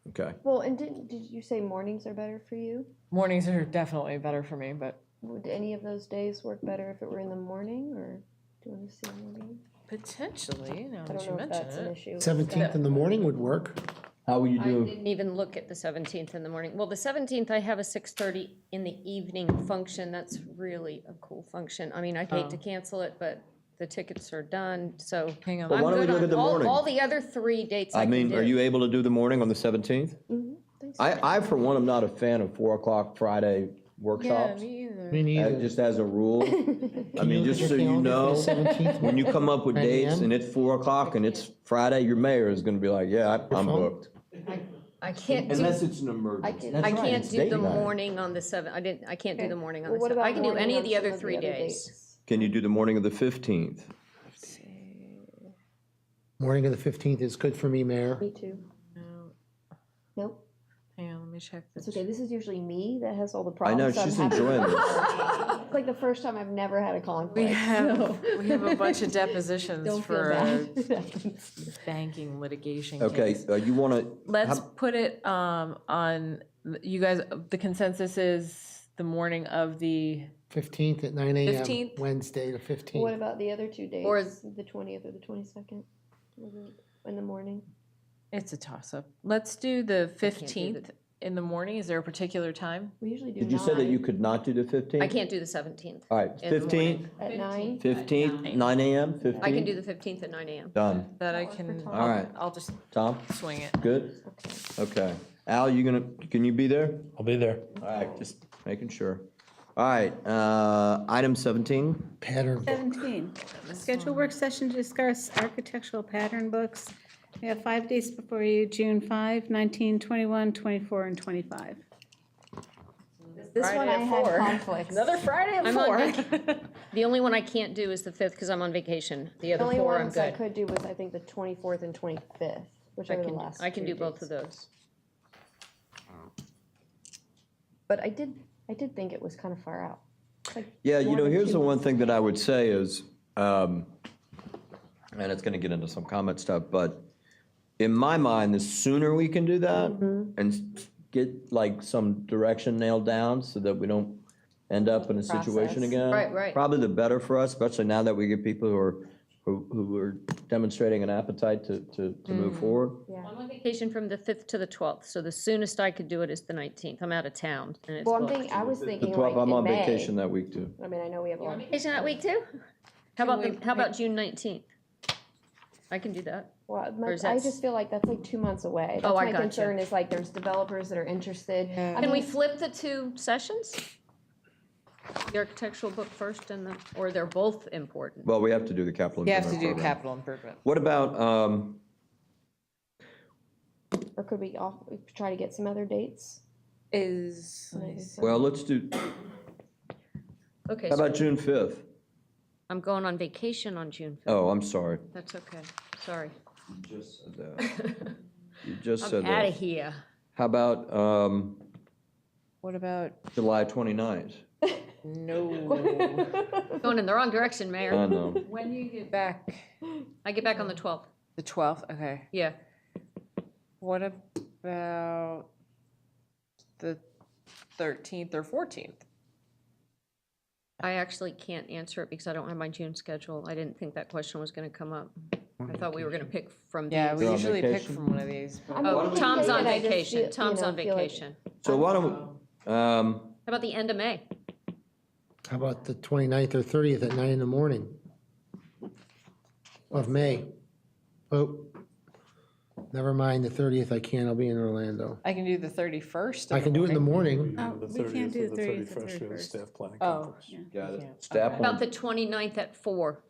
Okay. Well, and did you say mornings are better for you? Mornings are definitely better for me, but Would any of those days work better if it were in the morning, or do you want to see morning? potentially, now I that don't you know if mention that's an it. issue. 17th in the morning would work. How will you I do? didn't even look at the 17th in the morning. Well, the 17th, I have a 6:30 in the evening function. That's really a cool function. I mean, I'd hate to cancel it, but the tickets are done, so. Hang on. Well, I'm why don't we good look on at the all- morning? All the other 3 dates I I can mean, do. are you able to do the morning on the 17th? I, for one, am not a fan of 4 o'clock Friday Yeah, workshops. me either. Me neither. Just as a rule. I Can mean, you look just at so your you calendar know, for the 17th? when you come up with 9 dates a.m.? and it's 4 o'clock and it's Friday, your mayor is gonna be like, yeah, I'm phone? booked. I can't do. Unless it's an emergency. I can't do the morning. morning on the 7th. I can't do the morning on the Well, what 7th. I about can do morning any of on the some other of 3 the other days. dates? Can you do the morning of the 15th? Morning of the 15th is good for me, Mayor. Me too. No, Nope. hang on, let me check It's this. okay. This is usually me that has all the I know, problems. so I'm she's happy- enjoying this. It's like the first time I've never had a conflict. We have, so- we have a bunch of depositions Don't feel for bad. banking litigation Okay, case. you wanna? Let's put it on, you guys, the consensus is the morning of the, 15th at 9 a.m. 15th? Wednesday, the 15th. What about the other 2 dates? Or- the 20th or the 22nd? In the morning? it's a toss-up. Let's do the can't do 15th in the morning. Is there a particular time? We usually do Did you say that 9. you could not do the 15th? I can't do the 17th. All right, in the 15th, morning. At 9? 15th, 9 a.m., 15th? I can do the 15th at 9 a.m. Done. That I can, All right. I'll just Tom, swing it. good? Okay. Al, can you be there? I'll be there. All right, just making sure. All right, item 17. Pattern. 17, schedule work session to discuss architectural pattern books. We have 5 dates before you, June 5, 19, 21, 24, and 25. This one I Friday at had 4. conflicts. Another Friday at I'm 4. on The only one I can't do is the 5th because I'm on vacation. The The other only 4 I'm ones I good. could do was, I think, the 24th and 25th, which I are the can, last I can 2 do both dates. of those. But I did think it was kind of far out. It's like Yeah, you more know, than here's 2 the one months. thing that I would say is, and it's gonna get into some comment stuff, but in my mind, the sooner we can do that and get like some direction nailed down so that we don't end up in a situation Process. again. Right. Probably the better for us, especially now that we get people who are demonstrating an appetite to move forward. Yeah. I'm on vacation from the 5th to the 12th, so the soonest I could do it is the 19th. I'm out of town and it's Well, I'm booked. thinking, I was The thinking 12th, like I'm in on May. vacation that week too. I mean, I know we have a lot. Vacation that week too? How about June 19th? I can do that. Well, Or is I that just feel like that's like 2 months away. Oh, That's I my gotcha. concern is like there's developers that are interested. I Can we mean, flip the 2 sessions? The architectural book first or they're both important? Well, we have to do the capital You have improvement to do program. capital improvement. What about, or could we try to get some other dates? well, let's do, Okay, how so about June 5th? I'm going on vacation on June 5th. Oh, I'm sorry. That's okay. Sorry. You just said that. You just said I'm that. out of here. How about What about, July 29th? no. Going in the wrong direction, Mayor. I know. When do you get back? I get back on the 12th. The 12th, okay. Yeah. What about the 13th or 14th? I actually can't answer it because I don't have my June schedule. I didn't think that question was going to come up. I thought we were going to pick from these. Yeah, we You're on usually pick vacation? from one of these. but- I'm Oh, okay Tom's with on it, I just vacation. feel- Tom's on feel like- vacation. So why don't, How about the end of May? How about the 29th or 30th at 9 in the morning of May? Oh, never mind, the 30th I can't, I'll be in Orlando. I can do the 31st. I can do it in the morning. Oh, we can't do the 30th or 31st. Staff planning Oh. conference. got it. can't. Staff About one, the 29th at 4.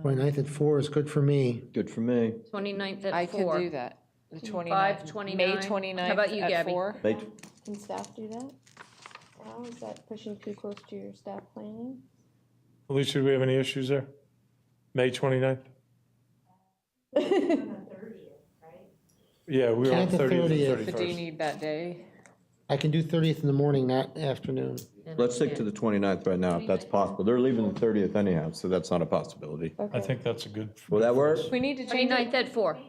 29th at 4 is good for me. good for me. 29th at 4. I could do that. The 5, 29th, 29. May 29th How about you, at Gabby? 4. May- Can staff do that? How is that pushing too close to your staff planning? Alicia, do we have any issues there? May 29th? Yeah, we were on 10th to 30th and 30th. But do you 31st. need that day? I can do 30th in the morning, not afternoon. Let's stick to the 29th right now, if that's possible. They're leaving the 30th anyhow, so that's not a possibility. I think that's a good. Will that work? We need to change it. 29th at 4.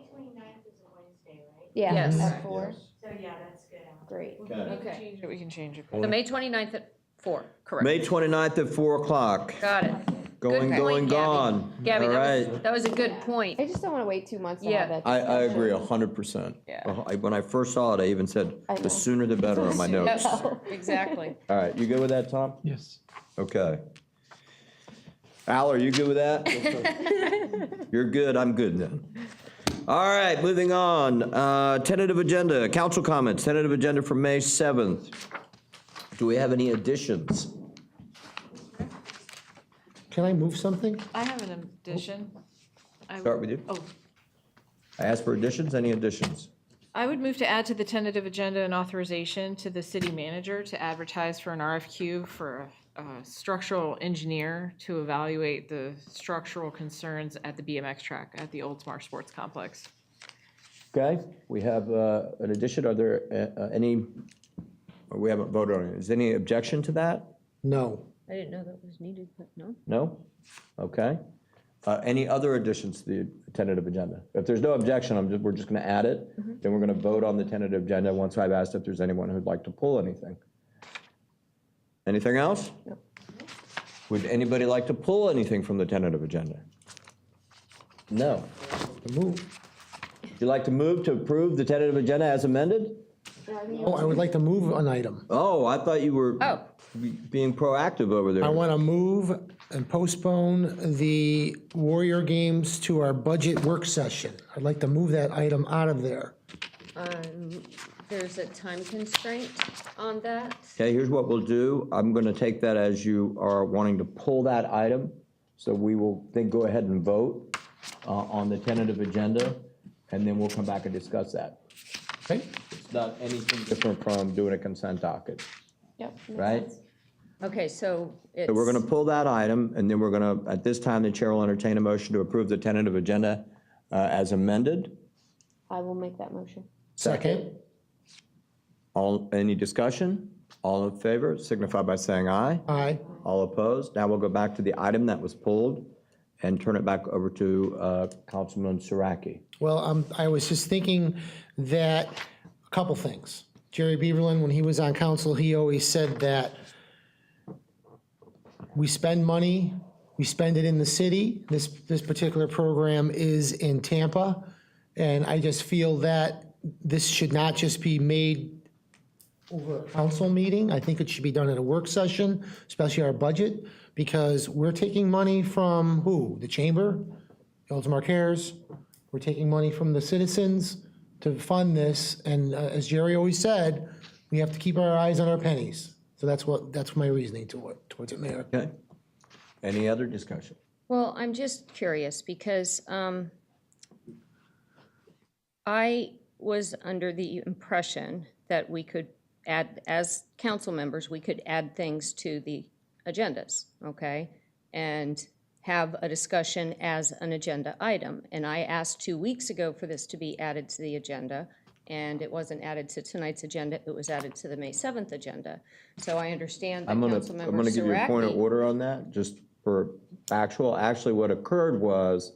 Yeah, Yes. at 4. So yeah, that's good. Great. Okay. We can change it. So May 29th at 4, correct. May 29th at 4 o'clock. Got it. Going, Good going, point, Gabby. gone. Gabby, All right. that was a good point. I just don't want to wait 2 months to Yeah. have that. I agree 100%. Yeah. When I first saw it, I even said, I know. the sooner the better on my notes. All Exactly. right, you good with that, Tom? Yes. Okay. Al, are you good with that? You're good, I'm good then. All right, moving on. Tentative agenda, council comments, tentative agenda for May 7th. Do we have any additions? Can I move something? I have an addition. Start with you. Oh, I asked for additions, any additions? I would move to add to the tentative agenda an authorization to the city manager to advertise for an RFQ for a structural engineer to evaluate the structural concerns at the BMX track at the Oldsmar Sports Complex. Okay, we have an addition. Are there any, we haven't voted on it. Is there any objection to that? No. I didn't know that was needed, but no. No? Okay. Any other additions to the tentative agenda? If there's no objection, we're just going to add it. Then we're going to vote on the tentative agenda once I've asked if there's anyone who'd like to pull anything. Anything else? No. Would anybody like to pull anything from the tentative agenda? No. Move. Would you like to move to approve the tentative agenda as amended? Oh, I would like to move an item. Oh, I thought you were Oh. being proactive over there. I want to move and postpone the Warrior Games to our budget work session. I'd like to move that item out of there. There's a time constraint on that. Okay, here's what we'll do. I'm going to take that as you are wanting to pull that item. So we will then go ahead and vote on the tentative agenda, and then we'll come back and discuss that. Okay? It's not anything different from doing a consent docket, Yep. makes right? sense. Okay, so it's. So we're going to pull that item, and then we're going to, at this time, the chair will entertain a motion to approve the tentative agenda as amended. I will make that motion. Second. Any discussion? All in favor, signify by saying aye. Aye. All opposed? Now we'll go back to the item that was pulled and turn it back over to Councilman Saraki. Well, I was just thinking that, a couple things. Jerry Beaverland, when he was on council, he always said that we spend money, we spend it in the city. This particular program is in Tampa. And I just feel that this should not just be made over a council meeting. I think it should be done at a work session, especially our budget, because we're taking money from who? The chamber, Oldsmar Cares. We're taking money from the citizens to fund this. And as Jerry always said, we have to keep our eyes on our pennies. So that's my reasoning towards it, Mayor. Okay. Any other discussion? Well, I'm just curious because I was under the impression that we could add, as council members, we could add things to the agendas, okay? And have a discussion as an agenda item. And I asked 2 weeks ago for this to be added to the agenda, and it wasn't added to tonight's agenda, it was added to the May 7th agenda. So I understand that I'm gonna Councilmember give you a point of Saraki. order on that, just for factual. Actually, what occurred was,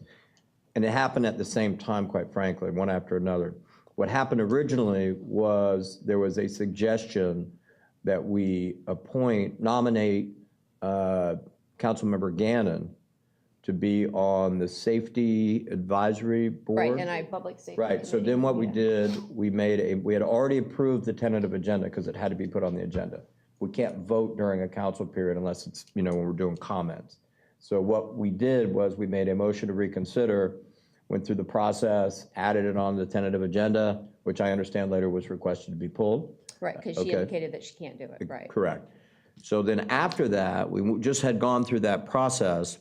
and it happened at the same time, quite frankly, one after another. What happened originally was there was a suggestion that we nominate Councilmember Gannon to be on the Safety Advisory Board. Right, and I, public safety. Right, so then what we did, we had already approved the tentative agenda because it had to be put on the agenda. We can't vote during a council period unless it's, when we're doing comments. So what we did was we made a motion to reconsider, went through the process, added it on the tentative agenda, which I understand later was requested to be pulled. Right, because she Okay. indicated that she can't do it, right. Correct. So then after that, we just had gone through that process.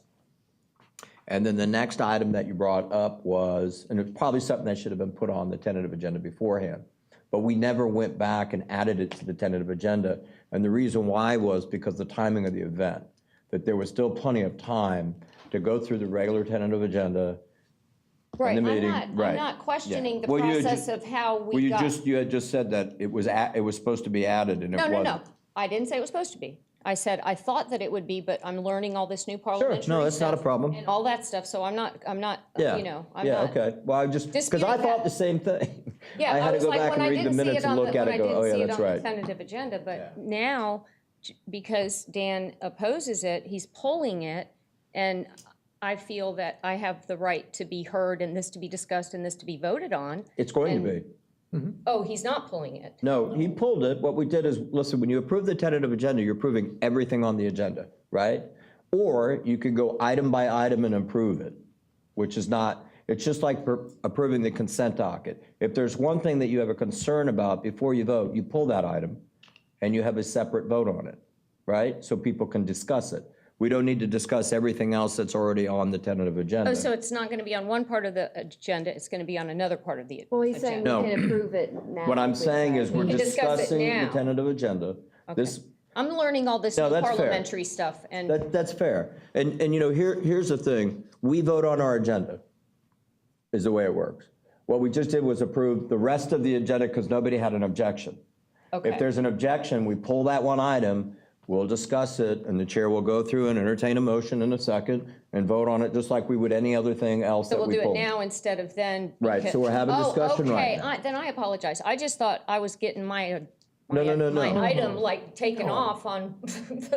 And then the next item that you brought up was, and it's probably something that should have been put on the tentative agenda beforehand, but we never went back and added it to the tentative agenda. And the reason why was because the timing of the event, that there was still plenty of time to go through the regular tentative agenda, Right, in the I'm meeting. not, Right. I'm not questioning the Well, you had process ju- of how Well, we got. you had just said that it was supposed to be added and it No, wasn't. no, no. I didn't say it was supposed to be. I said I thought that it would be, but I'm learning all this new parliamentary no, that's not a stuff problem. and all that stuff, so I'm not, Yeah. you know, I'm Yeah, not. okay. Well, because I disputing thought that. the same thing. Yeah, I had to was go like, back when and I read the didn't see minutes it and on look the- at when it, I go, oh didn't yeah, see it that's on the right. tentative agenda, but now, because Dan opposes it, he's pulling it, and I feel that I have the right to be heard and this to be discussed and this to be voted on. It's going to And- be. Oh, he's not pulling it. No, he pulled it. What we did is, listen, when you approve the tentative agenda, you're approving everything on the agenda, right? Or you could go item by item and approve it, which is not, it's just like approving the consent docket. If there's one thing that you have a concern about before you vote, you pull that item and you have a separate vote on it, right? So people can discuss it. We don't need to discuss everything else that's already on the tentative agenda. Oh, so it's not gonna be on one part of the agenda, it's gonna be on another part of the Well, he's saying we No. can approve it now. What I'm if we saying decide. is we're We can discuss it discussing the now. tentative agenda. This, I'm learning all this No, new that's fair. parliamentary stuff, and that's fair. And you know, here's the thing. We vote on our agenda, is the way it works. What we just did was approve the rest of the agenda because nobody had an objection. okay. If there's an objection, we pull that one item, we'll discuss it, and the chair will go through and entertain a motion in a second and vote on it just like we would any other thing else So that we'll we do it pulled. now instead of then. Right, because- so we're having discussion right now. Okay, then I apologize. I just thought I was getting my No. my item like taken off on.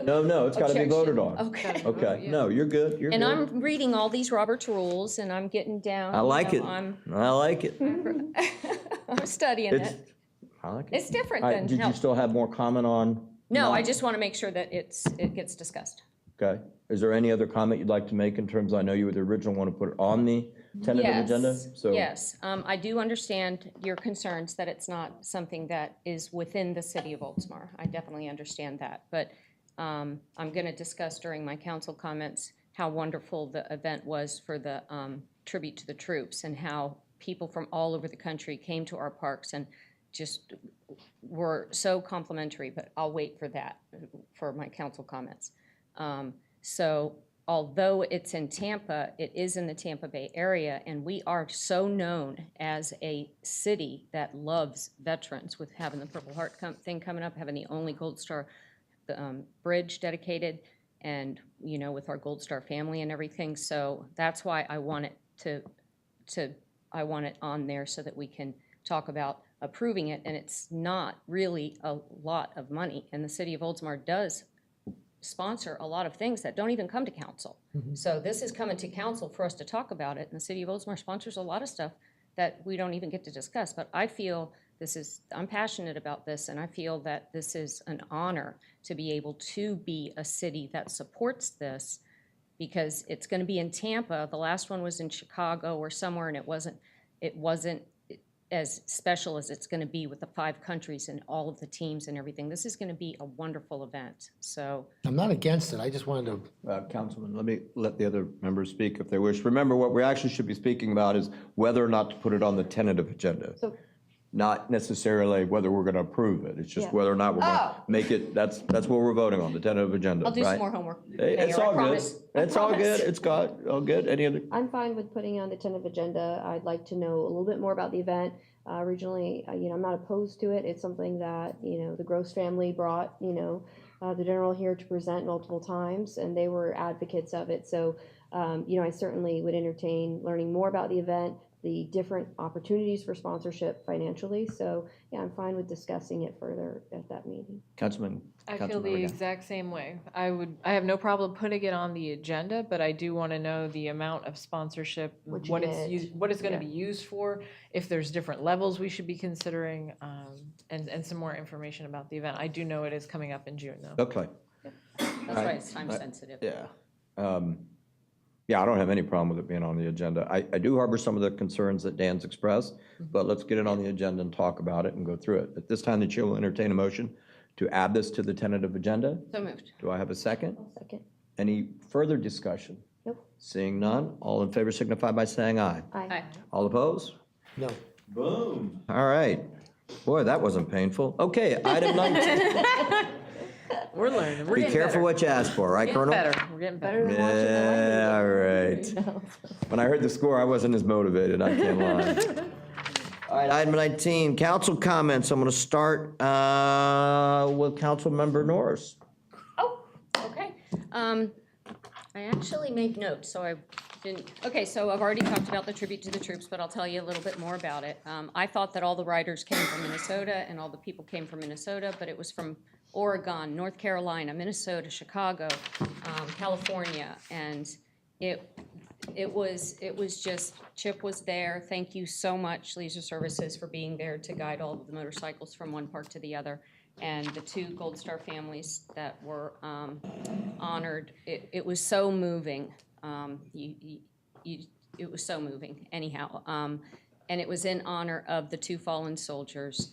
No, it's got to be objection. voted on. Okay. Okay, no, you're good, you're And good. I'm reading all these Robert's rules and I'm getting down. I like you it. know, I like it. I'm studying It's, it. I like it. It's different All right, than. did you still have more comment on? No, I just want to make sure that it gets discussed. Okay. Is there any other comment you'd like to make in terms, I know you were the original one to put it on the tentative agenda? So Yes, I do understand your concerns that it's not something that is within the city of Oldsmar. I definitely understand that. But I'm going to discuss during my council comments how wonderful the event was for the tribute to the troops and how people from all over the country came to our parks and just were so complimentary, but I'll wait for that, for my council comments. So although it's in Tampa, it is in the Tampa Bay area, and we are so known as a city that loves veterans with having the Purple Heart thing coming up, having the only Gold Star bridge dedicated, and, you know, with our Gold Star family and everything. So that's why I want it I want it on there so that we can talk about approving it, and it's not really a lot of money. And the city of Oldsmar does sponsor a lot of things that don't even come to council. So this is coming to council for us to talk about it, and the city of Oldsmar sponsors a lot of stuff that we don't even get to discuss. But I feel I'm passionate about this, and I feel that this is an honor to be able to be a city that supports this, because it's going to be in Tampa. The last one was in Chicago or somewhere, and it wasn't as special as it's going to be with the 5 countries and all of the teams and everything. This is going to be a wonderful event. So I'm not against it, I just wanted to. Councilman, let me let the other members speak if they wish. Remember, what we actually should be speaking about is whether or not to put it on the tentative agenda. Not necessarily whether we're going to approve it. It's just Yeah. whether or not we're going to make it, that's what we're voting on, the tentative agenda, I'll do right? some more homework. Hey, it's Mayor, I all good. promise. I It's all promise. good. It's all good. Any other? I'm fine with putting it on the tentative agenda. I'd like to know a little bit more about the event. Originally, I'm not opposed to it. It's something that, the Gross family brought, the general here to present multiple times, and they were advocates of it. So, I certainly would entertain learning more about the event, the different opportunities for sponsorship financially. So, yeah, I'm fine with discussing it further at that meeting. Councilman. I feel Councilman the Reagan. exact same way. I have no problem putting it on the agenda, but I do want to know the amount of sponsorship, What you what get. it's going to Yeah. be used for, if there's different levels we should be considering, and some more information about the event. I do know it is coming up in June, though. Okay. That's why it's time sensitive. Yeah. Yeah, I don't have any problem with it being on the agenda. I do harbor some of the concerns that Dan's expressed, but let's get it on the agenda and talk about it and go through it. At this time, the chair will entertain a motion to add this to the tentative agenda. So moved. Do I have a second? Second. Any further discussion? Nope. Seeing none, all in favor signify by saying aye. Aye. All opposed? No. Boom. All right. Boy, that wasn't painful. Okay, item 19. We're learning. We're Be getting careful better. what you ask for, right, Getting Colonel? better. We're getting better. Yeah, right. When I heard the score, I wasn't as motivated, I can't lie. All right, item 19, council comments. I'm going to start with Councilmember Norris. Okay. I actually made notes, so I didn't, okay, so I've already talked about the tribute to the troops, but I'll tell you a little bit more about it. I thought that all the riders came from Minnesota and all the people came from Minnesota, but it was from Oregon, North Carolina, Minnesota, Chicago, California, and it was just, Chip was there. Thank you so much, Leisure Services, for being there to guide all of the motorcycles from one park to the other. And the 2 Gold Star families that were honored, it was so moving. It was so moving, anyhow. And it was in honor of the 2 fallen soldiers,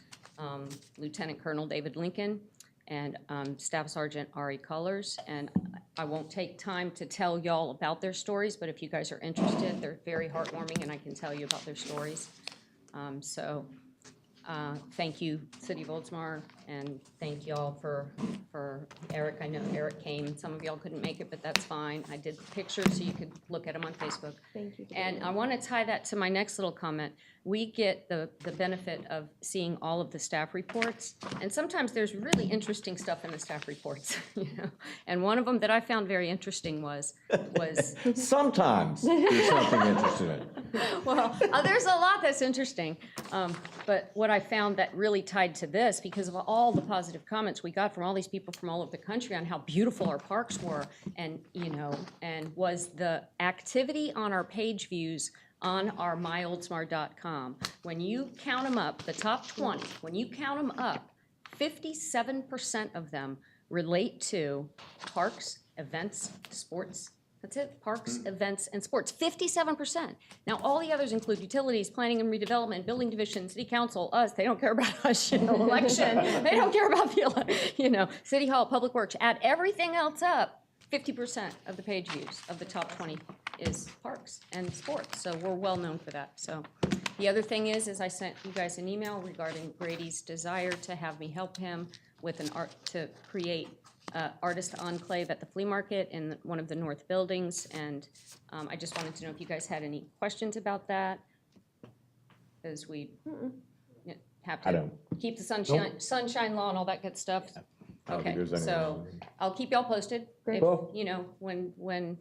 Lieutenant Colonel David Lincoln and Staff Sergeant Ari Cullors. And I won't take time to tell y'all about their stories, but if you guys are interested, they're very heartwarming, and I can tell you about their stories. Thank you, City of Oldsmar, and thank y'all for Eric. I know Eric came. Some of y'all couldn't make it, but that's fine. I did the pictures so you could look at them on Facebook. Thank you. And I want to tie that to my next little comment. We get the benefit of seeing all of the staff reports, and sometimes there's really interesting stuff in the staff reports, you know. And one of them that I found very interesting was Sometimes there's something interesting. well, there's a lot that's interesting. But what I found that really tied to this, because of all the positive comments we got from all these people from all over the country on how beautiful our parks were, and, you know, and was the activity on our page views on our myoldsmar.com. When you count them up, the top 20, when you count them up, 57% of them relate to parks, events, sports. That's it, parks, events, and sports, 57%. Now, all the others include utilities, planning and redevelopment, building division, city council, us, they don't care about us, you know, election, they don't care about the, you know, city hall, public works. Add everything else up, 50% of the page views of the top 20 is parks and sports, so we're well known for that. So the other thing is I sent you guys an email regarding Grady's desire to have me help him with to create artist enclave at the flea market in one of the north buildings, and I just wanted to know if you guys had any questions about that, because we have to keep the sunshine law and all that good stuff. Okay, so I'll keep y'all posted. If, you know, when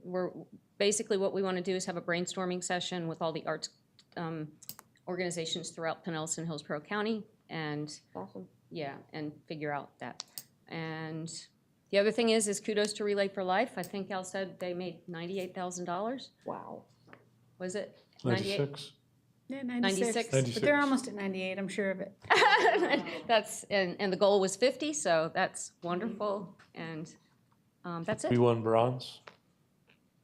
we're basically what we want to do is have a brainstorming session with all the arts organizations throughout Pinellas and Hillsborough County, and yeah, and figure out that. And the other thing is kudos to Relay for Life. I think Al said they made $98,000. Wow. Was it 98? 96. Yeah, 96. But they're almost at 98, I'm sure of it. That's, and the goal was 50, so that's wonderful. And that's it. We won bronze.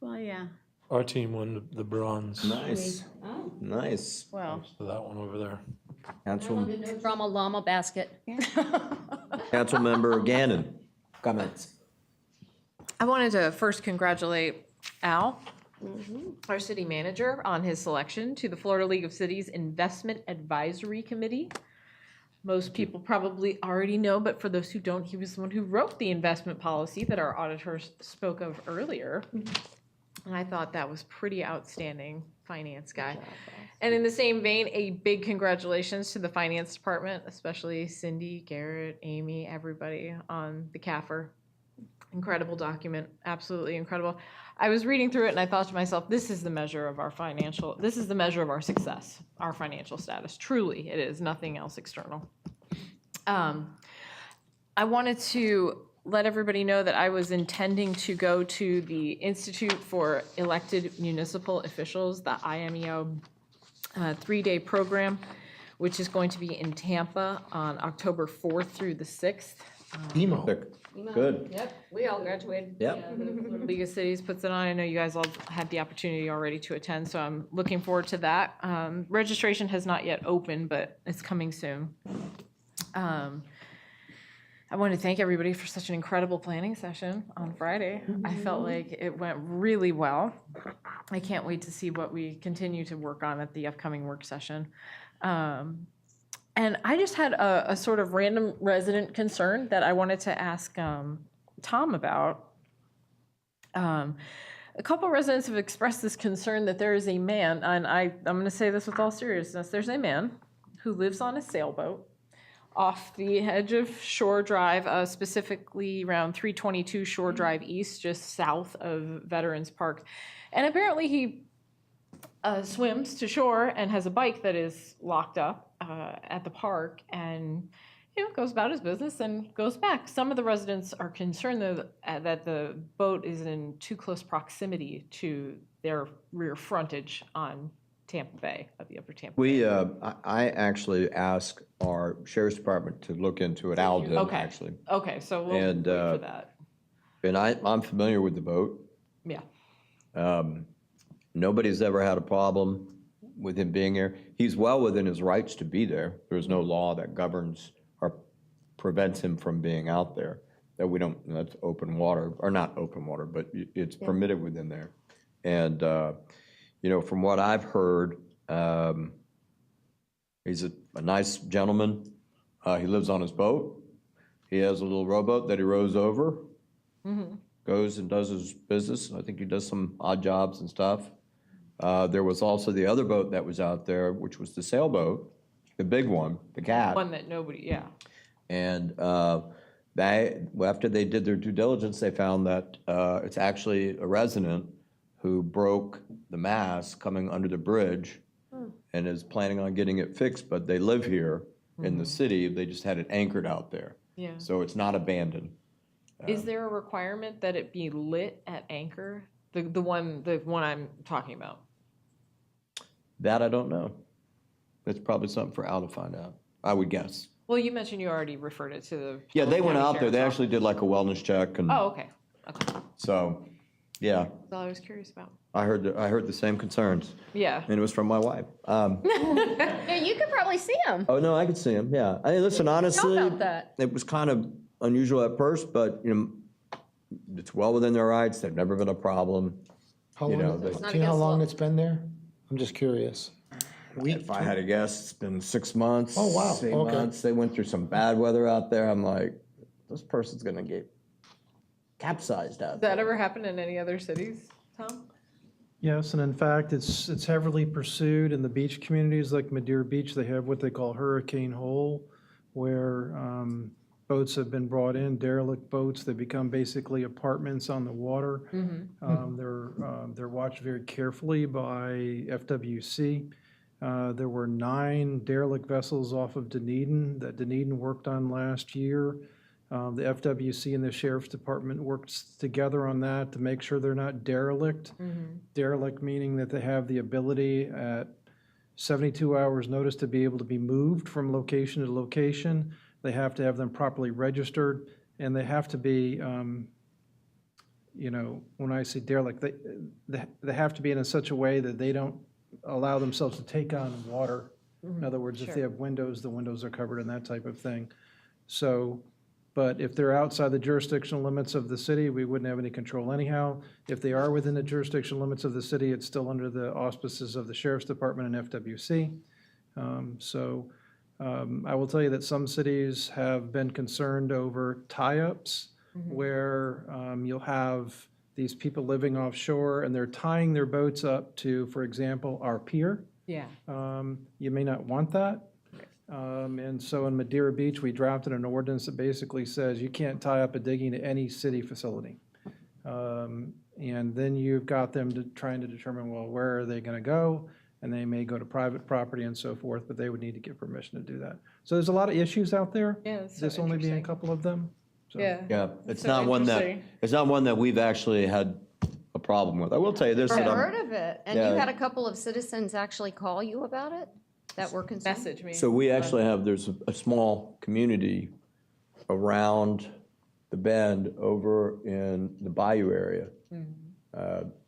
Well, yeah. Our team won the bronze. Nice. Oh. Nice. Well. So that one over there. From a llama basket. Councilmember Gannon, comments. I wanted to first congratulate Al, our city manager, on his selection to the Florida League of Cities Investment Advisory Committee. Most people probably already know, but for those who don't, he was the one who wrote the investment policy that our auditors spoke of earlier. And I thought that was pretty outstanding, finance guy. And in the same vein, a big congratulations to the finance department, especially Cindy, Garrett, Amy, everybody on the CAFR. Incredible document, absolutely incredible. I was reading through it and I thought to myself, this is the measure of our success, our financial status. Truly, it is nothing else external. I wanted to let everybody know that I was intending to go to the Institute for Elected Municipal Officials, the IMEO 3-day program, which is going to be in Tampa on October 4th through the 6th. Good. Yep, we all graduated. Yep. The League of Cities puts it on. I know you guys all had the opportunity already to attend, so I'm looking forward to that. Registration has not yet opened, but it's coming soon. I want to thank everybody for such an incredible planning session on Friday. I felt like it went really well. I can't wait to see what we continue to work on at the upcoming work session. And I just had a sort of random resident concern that I wanted to ask Tom about. A couple residents have expressed this concern that there is a man, and I'm going to say this with all seriousness, there's a man who lives on a sailboat off the edge of Shore Drive, specifically around 322 Shore Drive East, just south of Veterans Park. And apparently he swims to shore and has a bike that is locked up at the park, and goes about his business and goes back. Some of the residents are concerned that the boat is in too close proximity to their rear frontage on Tampa Bay, of the upper Tampa Bay. I actually asked our sheriff's department to look into it. Al did, actually. Okay, so we'll wait for that. And I'm familiar with the boat. Yeah. Nobody's ever had a problem with him being here. He's well within his rights to be there. There's no law that governs or prevents him from being out there. That we don't, that's open water, or not open water, but it's permitted within there. And, from what I've heard, he's a nice gentleman. He lives on his boat. He has a little rowboat that he rows over, goes and does his business. I think he does some odd jobs and stuff. There was also the other boat that was out there, which was the sailboat, the big one, the cat. One that nobody, yeah. And after they did their due diligence, they found that it's actually a resident who broke the mast coming under the bridge and is planning on getting it fixed, but they live here in the city. They just had it anchored out there. Yeah. So it's not abandoned. Is there a requirement that it be lit at anchor? The one I'm talking about. That I don't know. It's probably something for Al to find out, I would guess. Well, you mentioned you already referred it to the. Yeah, they went County out there. They Sheriff's actually did like a wellness check and Oh, okay. Okay. so, yeah, That's all I was curious about. I heard the same concerns. Yeah. And it was from my wife. Yeah, you could probably see him. Oh, no, I could see him, yeah. I mean, listen, honestly, about that. it was kind of unusual at first, but, it's well within their rights. They've never been a problem. How You know, long, they- do you know how long it's been there? I'm just curious. If I had to guess, it's been 6 months. Oh, wow. 8 Okay. months. They went through some bad weather out there. I'm like, this person's gonna get capsized out Does there. that ever happen in any other cities, Tom? Yes, and in fact, it's heavily pursued in the beach communities like Madeira Beach. They have what they call Hurricane Hole, where boats have been brought in, derelict boats. They become basically apartments on the water. They're watched very carefully by FWC. There were 9 derelict vessels off of Dunedin that Dunedin worked on last year. The FWC and the Sheriff's Department worked together on that to make sure they're not derelict. Derelict meaning that they have the ability at 72 hours' notice to be able to be moved from location to location. They have to have them properly registered, and they have to be, when I say derelict, they have to be in such a way that they don't allow themselves to take on water. In other words, if they have windows, the windows are covered and that type of thing. So, but if they're outside the jurisdictional limits of the city, we wouldn't have any control anyhow. If they are within the jurisdictional limits of the city, it's still under the auspices of the Sheriff's Department and FWC. I will tell you that some cities have been concerned over tie-ups where you'll have these people living offshore and they're tying their boats up to, for example, our pier. Yeah. You may not want that. And so in Madeira Beach, we drafted an ordinance that basically says you can't tie up a digging to any city facility. And then you've got them trying to determine, well, where are they going to go? And they may go to private property and so forth, but they would need to get permission to do that. So there's a lot of issues out there. Yeah, that's so This only being a interesting. couple of them. So. Yeah. Yeah, it's So not one that, interesting. it's not one that we've actually had a problem with. I will tell you this. I've that heard of it. And Yeah. you had a couple of citizens actually call you about it that were concerned? Message me. So we actually have, there's a small community around the bend over in the bayou area.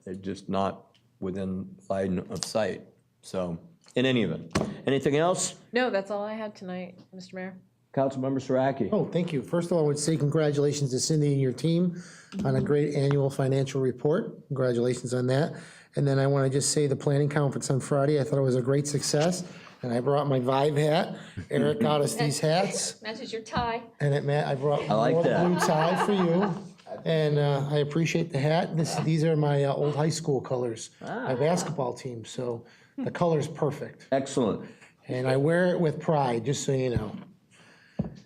They're just not within line of sight. So in any event, anything else? No, that's all I had tonight, Mr. Mayor. Councilmember Saraki. Oh, thank you. First of all, I would say congratulations to Cindy and your team on a great annual financial report. Congratulations on that. And then I want to just say the planning conference on Friday, I thought it was a great success. And I brought my Vibe hat. Eric got us these hats. Matches your tie. And I brought I like more that. blue tie for you. And I appreciate the hat. These are my old high school colors, my basketball team, so the color's perfect. Excellent. And I wear it with pride, just so you know.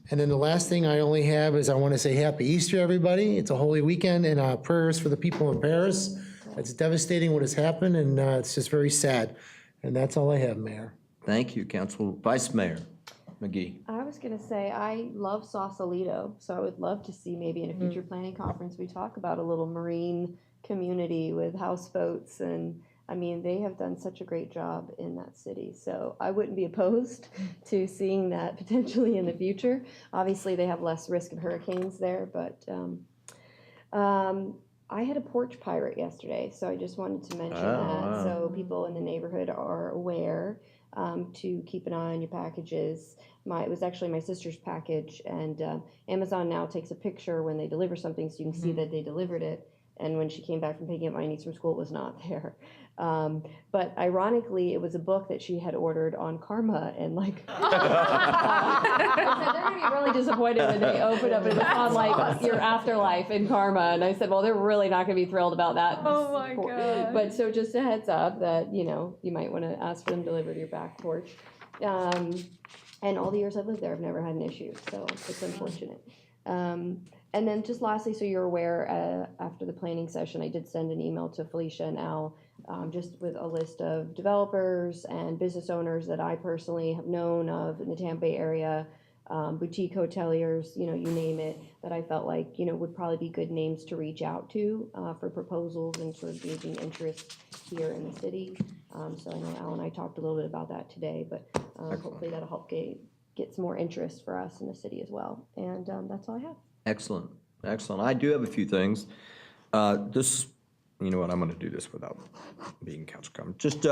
And then the last thing I only have is I want to say Happy Easter, everybody. It's a holy weekend, and prayers for the people in Paris. It's devastating what has happened, and it's just very sad. And that's all I have, Mayor. Thank you, Council Vice Mayor McGee. I was gonna say, I love Sausalito, so I would love to see maybe in a future planning conference, we talk about a little marine community with houseboats, and I mean, they have done such a great job in that city, so I wouldn't be opposed to seeing that potentially in the future. Obviously, they have less risk of hurricanes there, but I had a porch pirate yesterday, so I just wanted to mention that, so people in the neighborhood are aware to keep an eye on your packages. It was actually my sister's package, and Amazon now takes a picture when they deliver something, so you can see that they delivered it. And when she came back from picking up my niece from school, it was not there. But ironically, it was a book that she had ordered on Karma, and like, I said, they're gonna be really disappointed when they open up and it's on like your afterlife in Karma. And I said, well, they're really not gonna be thrilled about that. Oh my God. But so just a heads up that, you might wanna ask for them delivered to your back porch. And all the years I've lived there, I've never had an issue, so it's unfortunate. And then just lastly, so you're aware, after the planning session, I did send an email to Felicia and Al, just with a list of developers and business owners that I personally have known of in the Tampa Bay area, boutique hoteliers, you name it, that I felt like, would probably be good names to reach out to for proposals and sort of gauging interest here in the city. So I know Al and I talked a little bit about that today, but hopefully that'll help get some more interest for us in the city as well. And that's all I have. Excellent, excellent. I do have a few things. You know what, I'm gonna do this without being council comment. Just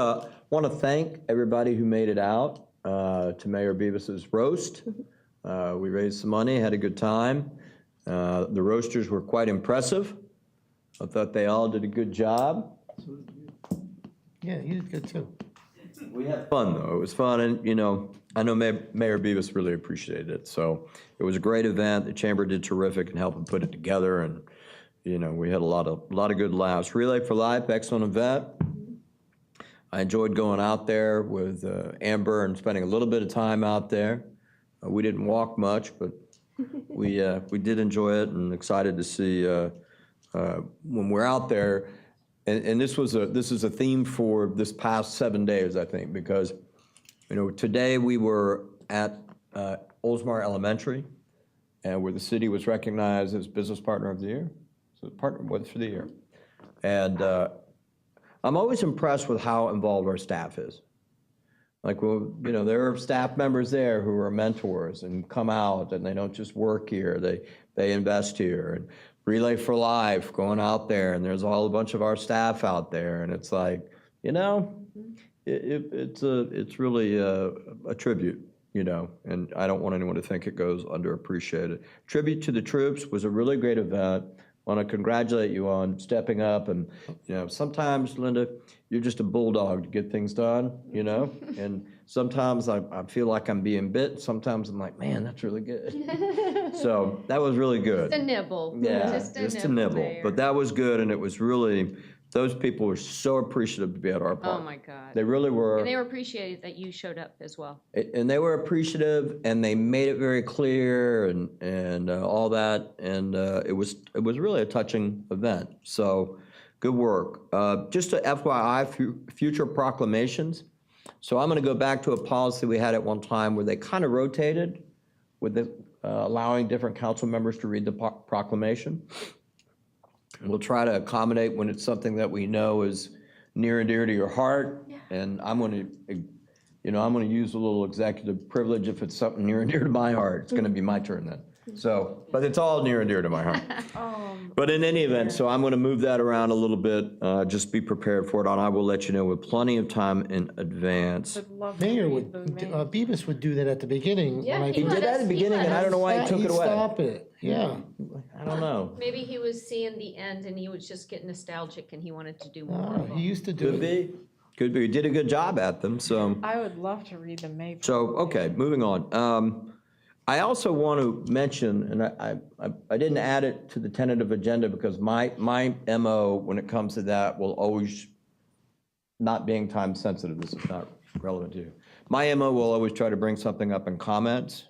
want to thank everybody who made it out to Mayor Beavis's roast. We raised some money, had a good time. The roasters were quite impressive. I thought they all did a good job. Yeah, you did good too. We had fun, though. It was fun, and, I know Mayor Beavis really appreciated it. So it was a great event. The chamber did terrific in helping put it together, and, we had a lot of good laughs. Relay for Life, excellent event. I enjoyed going out there with Amber and spending a little bit of time out there. We didn't walk much, but we did enjoy it, and excited to see when we're out there. And this is a theme for this past 7 days, I think, because, today we were at Oldsmar Elementary, and where the city was recognized as Business Partner of the Year, so Partner for the Year. And I'm always impressed with how involved our staff is. Like, well, there are staff members there who are mentors and come out, and they don't just work here, they invest here. And Relay for Life, going out there, and there's a bunch of our staff out there, and it's like, it's really a tribute, and I don't want anyone to think it goes underappreciated. Tribute to the troops was a really great event. Want to congratulate you on stepping up, and sometimes, Linda, you're just a bulldog to get things done, and sometimes I feel like I'm being bit. Sometimes I'm like, man, that's really good. So that was really good. Just a nibble. Yeah, just a nibble. Mayor. But that was good, and it was really, those people were so appreciative to be at our park. Oh, my God. They really were. And they were appreciated that you showed up as well. And they were appreciative, and they made it very clear, and all that, and it was really a touching event. So, good work. Just a FYI, future proclamations. So I'm going to go back to a policy we had at one time where they kind of rotated with allowing different council members to read the proclamation. And we'll try to accommodate when it's something that we know is near and dear to your heart. Yeah. And I'm going to use a little executive privilege if it's something near and dear to my heart. It's going to be my turn then. So, but it's all near and dear to my heart. But in any event, so I'm going to move that around a little bit. Just be prepared for it, and I will let you know with plenty of time in advance. Mayor Beavis would do that at the beginning. Yeah, when he He did that at the beginning, and I don't know why he took it away. Stop it, yeah. I don't know. Maybe he was seeing the end and he was just getting nostalgic and he wanted to do more. He used to do Could it. be. Could be. He did a good job at them, so. I would love to read the May. So, okay, moving on. I also want to mention, and I didn't add it to the tentative agenda because my MO when it comes to that will always, not being time sensitive, this is not relevant to you. My MO will always try to bring something up in comments.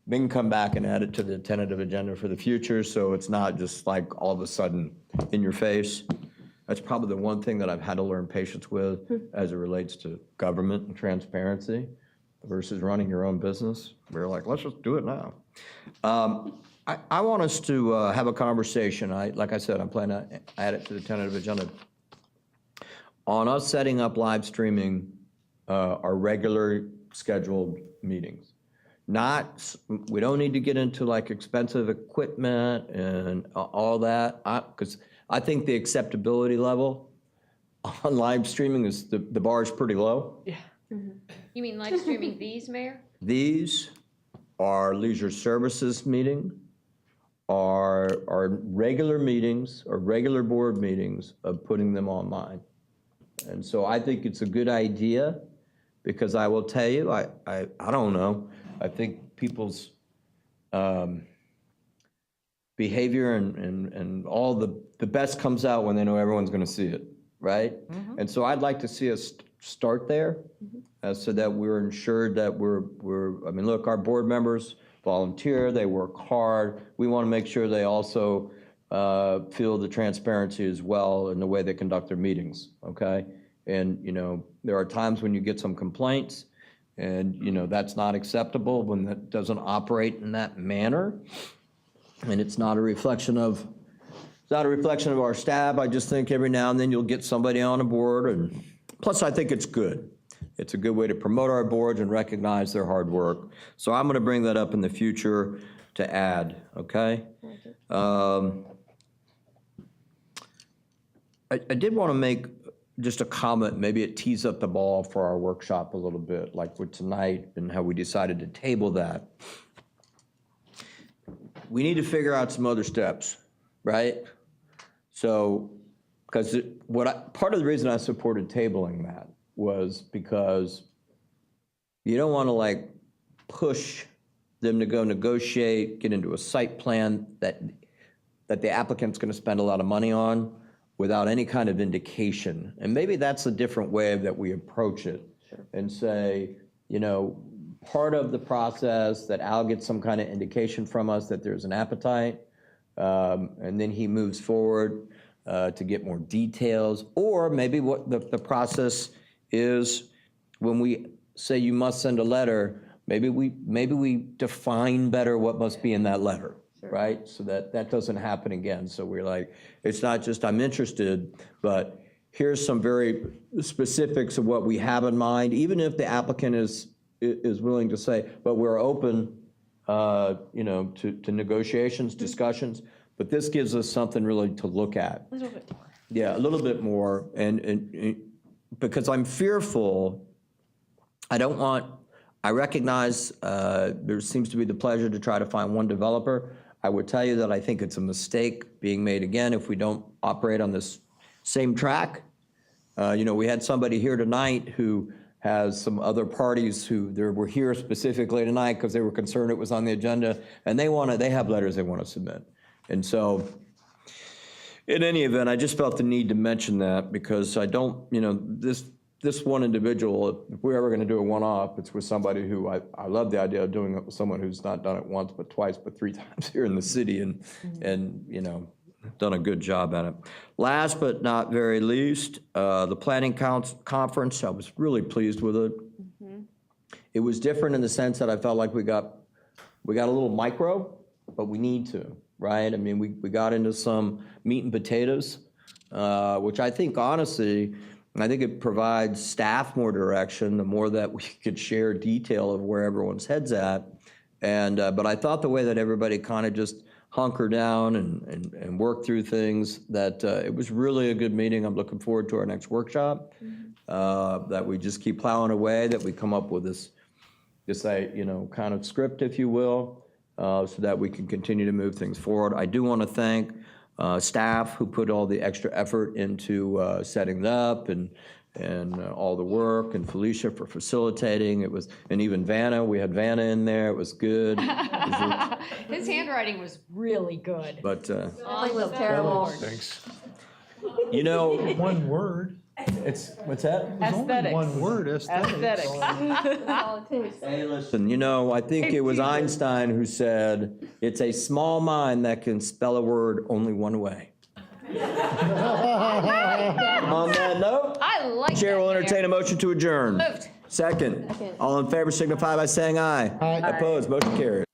We can come back and add it to the tentative agenda for the future, so it's not just like all of a sudden in your face. That's probably the one thing that I've had to learn patience with as it relates to government and transparency versus running your own business. We're like, let's just do it now. I want us to have a conversation. Like I said, I'm planning to add it to the tentative agenda on us setting up live streaming our regular scheduled meetings. We don't need to get into like expensive equipment and all that, because I think the acceptability level on live streaming is, the bar is pretty low. Yeah. You mean live streaming these, Mayor? These are leisure services meeting, are regular meetings, or regular board meetings of putting them online. And so I think it's a good idea, because I will tell you, I don't know, I think people's behavior and all the best comes out when they know everyone's going to see it, right? And so I'd like to see us start there, so that we're ensured that I mean, look, our board members volunteer, they work hard. We want to make sure they also feel the transparency as well in the way they conduct their meetings, okay? And, you know, there are times when you get some complaints, and, you know, that's not acceptable when that doesn't operate in that manner. And it's not a reflection of our staff. I just think every now and then you'll get somebody on a board, and plus I think it's good. It's a good way to promote our boards and recognize their hard work. So I'm gonna bring that up in the future to add, okay? I did wanna make just a comment, maybe it tees up the ball for our workshop a little bit, like with tonight and how we decided to table that. We need to figure out some other steps, right? So, because part of the reason I supported tabling that was because you don't want to like push them to go negotiate, get into a site plan that the applicant's going to spend a lot of money on without any kind of indication. And maybe that's a different way that we approach it and say, you know, part of the process that Al gets some kind of indication from us that there's an appetite, and then he moves forward to get more details. Or maybe what the process is, when we say you must send a letter, maybe we define better what must be in that letter, right? So that doesn't happen again. So we're like, it's not just I'm interested, but here's some very specifics of what we have in mind, even if the applicant is willing to say, but we're open, you know, to negotiations, discussions. But this gives us something really to look at. A little bit more. Yeah, a little bit more, and because I'm fearful, I recognize there seems to be the pleasure to try to find one developer. I would tell you that I think it's a mistake being made again if we don't operate on this same track. You know, we had somebody here tonight who has some other parties who were here specifically tonight because they were concerned it was on the agenda, and they have letters they want to submit. And so, in any event, I just felt the need to mention that because I don't, you know, this one individual, if we're ever going to do a one-off, it's with somebody who I love the idea of doing it with someone who's not done it once, but twice, but 3 times here in the city, and you know, done a good job at it. Last but not very least, the planning conference, I was really pleased with it. It was different in the sense that I felt like we got a little micro, but we need to, right? I mean, we got into some meat and potatoes, which I think honestly, I think it provides staff more direction, the more that we could share detail of where everyone's head's at. And but I thought the way that everybody kind of just hunker down and work through things, that it was really a good meeting. I'm looking forward to our next workshop, that we just keep plowing away, that we come up with this you know, kind of script, if you will, so that we can continue to move things forward. I do want to thank staff who put all the extra effort into setting it up and and all the work, and Felicia for facilitating. It was, and even Vanna, we had Vanna in there, it was good. His handwriting was really good. But, Spelling was terrible. Thanks. you know, One word. it's, what's that? Aesthetics. One word, aesthetics. Aesthetics. Hey, listen, you know, I think it was Einstein who said, it's a small mind that can spell a word only one way. On that note, I like Chair that, will Mayor. entertain a motion to adjourn. Moved. Second. All in favor signify by saying aye. Aye. Opposed, motion carries.